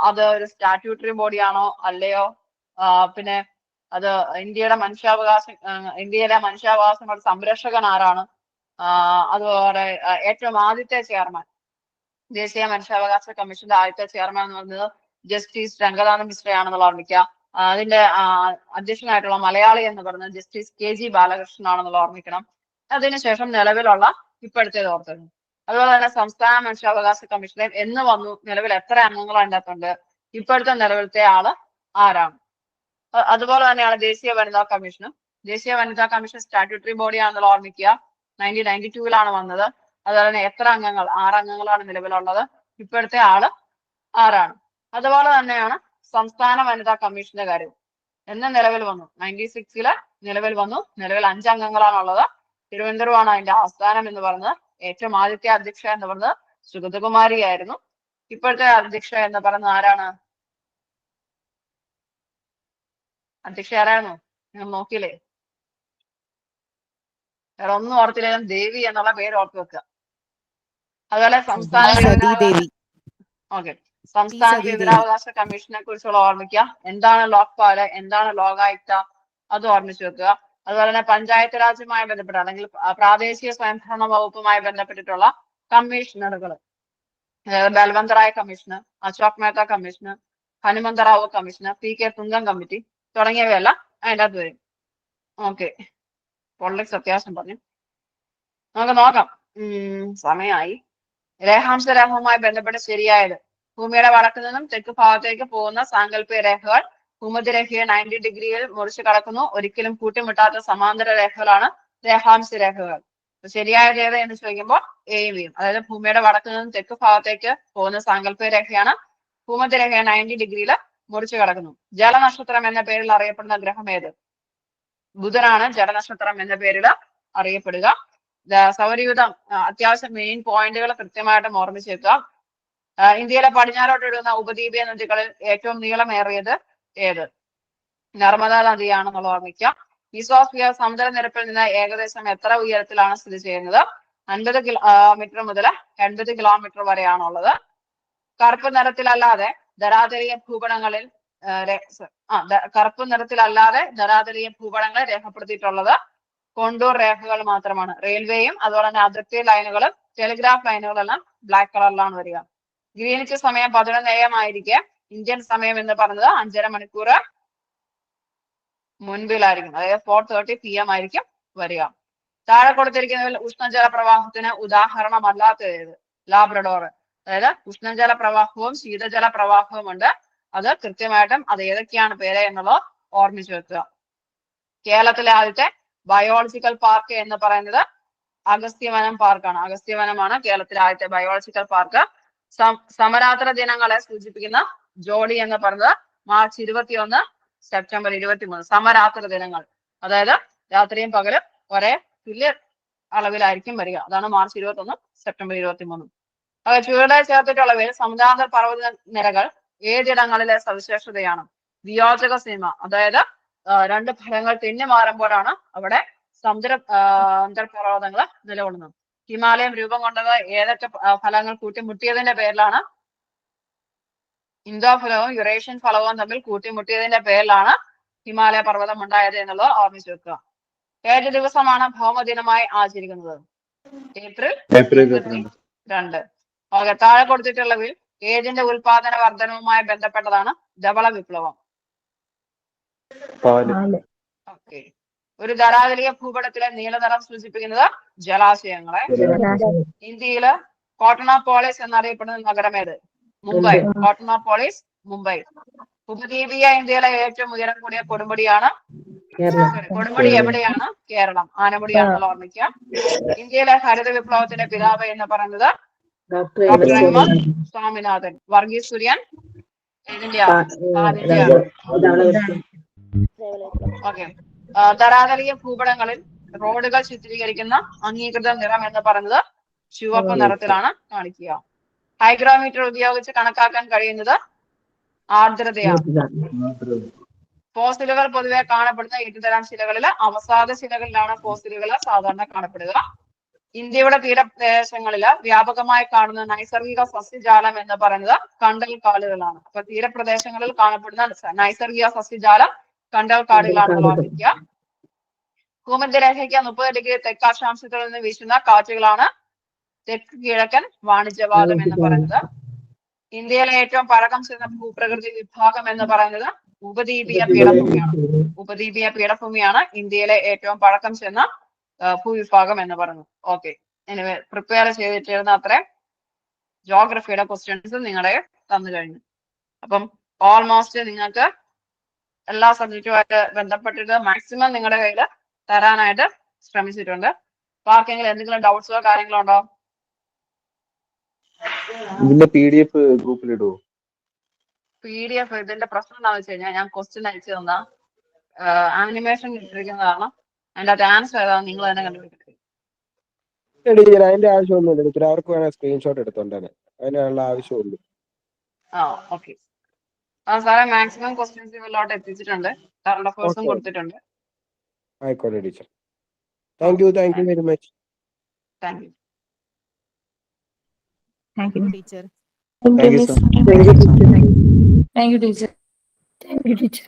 S2: അത് ഒരു സ്റ്റാറ്റ്യൂട്ടറി ബോഡിയാണോ അല്ലയോ, പിന്നെ അത് ഇന്ത്യയിലെ മനുഷ്യാവകാശങ്ങളുടെ സംരക്ഷകൻ ആരാണ്, അതുപോലെ ഏറ്റവും ആദ്യത്തെ ചെയർമാൻ, ദേശീയ മനുഷ്യാവകാശ കമ്മീഷന്റെ ആദ്യത്തെ ചെയർമാൻ എന്ന് പറയുന്നത് ജസ്റ്റിസ് രംഗനാഥ മിശ്രയാണെന്നുള്ള ഓർമ്മിക്കുക. അതിന്റെ അധ്യക്ഷനായിട്ടുള്ള മലയാളി എന്ന് പറയുന്നത് ജസ്റ്റിസ് KG ബാലകൃഷ്ണൻ ആണെന്നുള്ള ഓർമ്മിക്കണം. അതിനുശേഷം നിലവിലുള്ള ഇപ്പോഴത്തേത് ഓർത്തിരുന്നു. അതുപോലെ തന്നെ സംസ്ഥാന മനുഷ്യാവകാശ കമ്മീഷനിൽ എന്ന് വന്നു, നിലവിൽ എത്ര അംഗങ്ങൾ അതിൻ്റെ അകത്തുണ്ട്, ഇപ്പോഴത്തെ നിലവിലത്തെ ആള് ആരാണ്. അതുപോലെ തന്നെയാണ് ദേശീയ വനിതാ കമ്മീഷനും. ദേശീയ വനിതാ കമ്മീഷൻ സ്റ്റാറ്റ്യൂട്ടറി ബോഡിയാണെന്നുള്ള ഓർമ്മിക്കുക. 1992 വന്നത്. അതുപോലെ തന്നെ എത്ര അംഗങ്ങൾ, 6 അംഗങ്ങളാണ് നിലവിലുള്ളത്, ഇപ്പോഴത്തെ ആള് ആരാണ്. അതുപോലെ തന്നെയാണ് സംസ്ഥാന വനിതാ കമ്മീഷന്റെ കാര്യം. എന്ന് നിലവിൽ വന്നു, 96 നിലവിൽ വന്നു. നിലവിൽ 5 അംഗങ്ങളാണുള്ളത്. തിരുവനന്തപുരമാണ് അതിന്റെ ആസ്ഥാനം എന്ന് പറയുന്നത്. ഏറ്റവും ആദ്യത്തെ അധ്യക്ഷ എന്ന് പറയുന്നത് സുഗതകുമാരി ആയിരുന്നു. ഇപ്പോഴത്തെ അധ്യക്ഷ എന്ന് പറയുന്നത് ആരാണ്? അധ്യക്ഷ ആരായിരുന്നു? നിങ്ങൾ നോക്കിയില്ലേ? വേറെ ഒന്നും ഓർത്തില്ലെങ്കിലും ദേവി എന്നുള്ള പേര് ഓർത്ത് വെക്കുക. അതുപോലെ സംസ്ഥാന വിവരാവകാശ കമ്മീഷനെ കുറിച്ചുള്ള ഓർമ്മിക്കുക. എന്താണ് ലോക്പാല്, എന്താണ് ലോകായുക്ത, അത് ഓർമ്മിച്ചു വെക്കുക. അതുപോലെ തന്നെ പഞ്ചായത്ത് രാജുമായി ബന്ധപ്പെട്ട അല്ലെങ്കിൽ പ്രാദേശിക സ്വയംഭരണ വകുപ്പുമായി ബന്ധപ്പെട്ടിട്ടുള്ള കമ്മീഷണറുകൾ, ബൽവന്ത് റായ് കമ്മീഷന്, അശോക് മേത്ത കമ്മീഷന്, ഹനുമന്ത റാവു കമ്മീഷന്, PK തുംഗം കമ്മിറ്റി തുടങ്ങിയവയെല്ലാം അതിൻ്റെ അകത്ത് വരും. ഓക്കെ, പൊളിറ്റിക്സ് അത്യാവശ്യം പറഞ്ഞു. നമുക്ക് നോക്കാം, സമയമായി. രേഖാംശ രേഖവുമായി ബന്ധപ്പെട്ട് ശരിയായത്: ഭൂമിയുടെ വടക്ക് നിന്നും തെക്ക് ഭാഗത്തേക്ക് പോകുന്ന സാങ്കല്പിക രേഖകൾ ഭൂമധ്യരേഖയെ 90 ഡിഗ്രിയിൽ മുറിച്ച് കടക്കുന്നു. ഒരിക്കലും കൂട്ടിമുട്ടാത്ത സമാന്തര രേഖകളാണ് രേഖാംശ രേഖകൾ. ശരിയായത് ഏത് എന്ന് ചോദിക്കുമ്പോൾ എയും ബിയും. അതായത് ഭൂമിയുടെ വടക്ക് നിന്നും തെക്ക് ഭാഗത്തേക്ക് പോകുന്ന സാങ്കല്പിക രേഖയാണ്. ഭൂമധ്യരേഖയെ 90 ഡിഗ്രിയിൽ മുറിച്ച് കടക്കുന്നു. ജലനക്ഷത്രം എന്ന പേരിൽ അറിയപ്പെടുന്ന ഗ്രഹം ഏത്? ബുധനാണ് ജലനക്ഷത്രം എന്ന പേരിൽ അറിയപ്പെടുക. സൗരയൂഥം, അത്യാവശ്യം മെയിൻ പോയിന്റുകൾ കൃത്യമായിട്ടും ഓർമ്മിച്ച് വെക്കുക. ഇന്ത്യയിലെ പടിഞ്ഞാറോട്ട് ഒഴുകുന്ന ഉപദ്വീപീയ നദികളിൽ ഏറ്റവും നീളമേറിയത് ഏത്? നർമ്മദ നദിയാണെന്നുള്ള ഓർമ്മിക്കുക. ഈസോസ്ഫിയർ സമുദ്രനിരപ്പിൽ നിന്ന് ഏകദേശം എത്ര ഉയരത്തിലാണ് സ്ഥിതി ചെയ്യുന്നത്? 50 കിലോമീറ്റർ മുതൽ 80 കിലോമീറ്റർ വരെയാണുള്ളത്. കറുപ്പ് നിറത്തിലല്ലാതെ ധരാതലീയ ഭൂപടങ്ങളിൽ രേഖപ്പെടുത്തിയിട്ടുള്ളത് കോണ്ടൂർ രേഖകൾ മാത്രമാണ്. റെയിൽവേയും അതുപോലെ തന്നെ അതിർത്തി ലൈനുകളും ടെലിഗ്രാഫ് ലൈനുകളെല്ലാം ബ്ലാക്ക് കളറിലാണ് വരിക. ഗ്രീനിച്ച് സമയം 11 AM ആയിരിക്കെ ഇന്ത്യൻ സമയം എന്ന് പറയുന്നത് 5.5 മണിക്കൂർ മുൻപിലായിരിക്കും. അതായത് 4:30 PM ആയിരിക്കും വരിക. താഴെ കൊടുത്തിരിക്കുന്നതിൽ ഉഷ്ണജല പ്രവാഹത്തിന് ഉദാഹരണമല്ലാത്തത് ഏത്? ലാബ്രഡോർ. അതായത് ഉഷ്ണജല പ്രവാഹവും ശീതജല പ്രവാഹവും ഉണ്ട്. അത് കൃത്യമായിട്ടും അത് ഏതൊക്കെയാണ് പേര് എന്നുള്ളത് ഓർമ്മിച്ചു വെക്കുക. കേരളത്തിലെ ആദ്യത്തെ ബയോളജിക്കൽ പാർക്ക് എന്ന് പറയുന്നത് അഗസ്ത്യവനം പാർക്കാണ്. അഗസ്ത്യവനമാണ് കേരളത്തിലെ ആദ്യത്തെ ബയോളജിക്കൽ പാർക്ക്. സമരാത്ര ദിനങ്ങളെ സൂചിപ്പിക്കുന്ന ജോഡി എന്ന് പറയുന്നത് മാർച്ച് 21, സെപ്റ്റംബർ 23. സമരാത്ര ദിനങ്ങൾ, അതായത് രാത്രിയും പകലും ഒരേ തുല്യ അളവിലായിരിക്കും വരിക. അതാണ് മാർച്ച് 21, സെപ്റ്റംബർ 23. ചുവടെ ചേർത്തിട്ടുള്ളവയിൽ സമുദ്രാന്തർ പർവ്വത നിരകൾ ഏതിടങ്ങളിലെ സവിശേഷതയാണ്? വിയോജക സീമ, അതായത് 2 ഫലങ്ങൾ തെന്നി മാറുമ്പോഴാണ് അവിടെ അന്തർപർവ്വതങ്ങൾ നിലകൊള്ളുന്നത്. ഹിമാലയം രൂപം കൊണ്ടത് ഏതൊക്കെ ഫലങ്ങൾ കൂട്ടിമുട്ടിയതിന്റെ പേരിലാണ്? ഇന്തോ ഫലവും യുറേഷ്യൻ ഫലവും തമ്മിൽ കൂട്ടിമുട്ടിയതിന്റെ പേരിലാണ് ഹിമാലയ പർവ്വതം ഉണ്ടായത് എന്നുള്ളത് ഓർമ്മിച്ചു വെക്കുക. ഏത് ദിവസമാണ് ഭൗമദിനമായി ആചരിക്കുന്നത്? ഏപ്രിൽ 22. ഓക്കെ, താഴെ കൊടുത്തിട്ടുള്ളവയിൽ ഏതിന്റെ ഉൽപാദന വർധനവുമായി ബന്ധപ്പെട്ടതാണ് ധവള വിപ്ലവം? ഓക്കെ. ഒരു ധരാതലീയ ഭൂപടത്തിലെ നീലനിറം സൂചിപ്പിക്കുന്നത് ജലാശയങ്ങളെ. ഇന്ത്യയില് കോട്ടണോപോളിസ് എന്നറിയപ്പെടുന്ന നഗരം ഏത്? മുംബൈ. കോട്ടണോപോളിസ്, മുംബൈ. ഉപദ്വീപീയ ഇന്ത്യയിലെ ഏറ്റവും ഉയരം കൂടിയ കൊടുമുടിയാണ് കൊടുമുടി എവിടെയാണ്? കേരളം. ആനമുടിയാണെന്നുള്ള ഓർമ്മിക്കുക. ഇന്ത്യയിലെ ഹരിത വിപ്ലവത്തിന്റെ പിതാവ് എന്ന് പറയുന്നത് doctor M.S. Swaminathan. Varghese Kurien okay. ധരാതലീയ ഭൂപടങ്ങളിൽ റോഡുകൾ ചിത്രീകരിക്കുന്ന അംഗീകൃത നിറം എന്ന് പറയുന്നത് ചുവപ്പ് നിറത്തിലാണ് കാണിക്കുക. ഹൈഗ്രോമീറ്റർ ഉപയോഗിച്ച് കണക്കാക്കാൻ കഴിയുന്നത് ആർദ്രതയാണ്. ഫോസിലുകൾ പൊതുവെ കാണപ്പെടുന്ന 8 തരം ശിലകളിൽ അവസാദ ശിലകളിലാണ് ഫോസിലുകൾ സാധാരണ കാണപ്പെടുക. ഇന്ത്യയുടെ തീരപ്രദേശങ്ങളിൽ വ്യാപകമായി കാണുന്ന നൈസർഗിക സസ്യജാലം എന്ന് പറയുന്നത് കണ്ടൽ കാടുകളാണ്. അപ്പൊ തീരപ്രദേശങ്ങളിൽ കാണപ്പെടുന്ന നൈസർഗിക സസ്യജാലം കണ്ടൽ കാടുകളാണെന്ന് ഓർമ്മിക്കുക. ഭൂമധ്യരേഖയ്ക്ക് 30 ഡിഗ്രി തെക്കക്ഷാംശത്തിൽ നിന്ന് വീശുന്ന കാറ്റുകളാണ് തെക്ക് കിഴക്കൻ വാണിജ്യവാദം എന്ന് പറയുന്നത്. ഇന്ത്യയിലെ ഏറ്റവും പഴക്കം ചെന്ന ഭൂപ്രകൃതി വിഭാഗം എന്ന് പറയുന്നത് ഉപദ്വീപീയ പീഠഭൂമിയാണ്. ഉപദ്വീപീയ പീഠഭൂമിയാണ് ഇന്ത്യയിലെ ഏറ്റവും പഴക്കം ചെന്ന ഭൂവിഭാഗം എന്ന് പറയുന്നത്. ഓക്കെ, എനിവേ പ്രിപ്പയർ ചെയ്തിട്ടിരുന്ന അത്ര ജോഗ്രഫിയുടെ ക്വസ്റ്റ്യൻസ് നിങ്ങളെ തന്നു കഴിഞ്ഞു. അപ്പം ഓൾമോസ്റ്റ് നിങ്ങൾക്ക് എല്ലാ സബ്ജക്റ്റുമായിട്ട് ബന്ധപ്പെട്ടിട്ട് മാക്സിമം നിങ്ങളുടെ കയ്യിൽ തരാനായിട്ട് ശ്രമിച്ചിട്ടുണ്ട്. അപ്പൊ ആർക്കെങ്കിലും എന്തെങ്കിലും ഡൗട്ട്സോ കാര്യങ്ങളോ ഉണ്ടോ?
S6: ഇതിന്റെ PDF ഗ്രൂപ്പിൽ ഇടുവോ?
S2: PDF ഇതിന്റെ പ്രശ്നം എന്താണെന്ന് വെച്ച് കഴിഞ്ഞാൽ ഞാൻ ക്വസ്റ്റ്യൻ അയച്ചു തന്ന ആനിമേഷൻ ഇട്ടിരിക്കുന്നതാണ്. അതിന്റെ അത് ആൻസർ ഏതാണ് നിങ്ങൾ തന്നെ കണ്ടുപിടിക്കുന്നത്.
S1: അതിന്റെ ആവശ്യമൊന്നുമില്ല ടീച്ചർ. അവർക്ക് വേണേൽ സ്ക്രീൻഷോട്ട് എടുത്തോണ്ടാണ്, അതിനുള്ള ആവശ്യമുള്ളൂ.
S2: ആ ഓക്കെ. സാറേ മാക്സിമം ക്വസ്റ്റ്യൻസ് ഇതിലോട്ട് എത്തിച്ചിട്ടുണ്ട്. കറണ്ട് അഫയേഴ്സും കൊടുത്തിട്ടുണ്ട്.
S1: ആയിക്കോട്ടെ teacher. Thank you very much.
S2: Thank you.
S4: Thank you teacher.
S6: Thank you sir.
S4: Thank you teacher. Thank you teacher.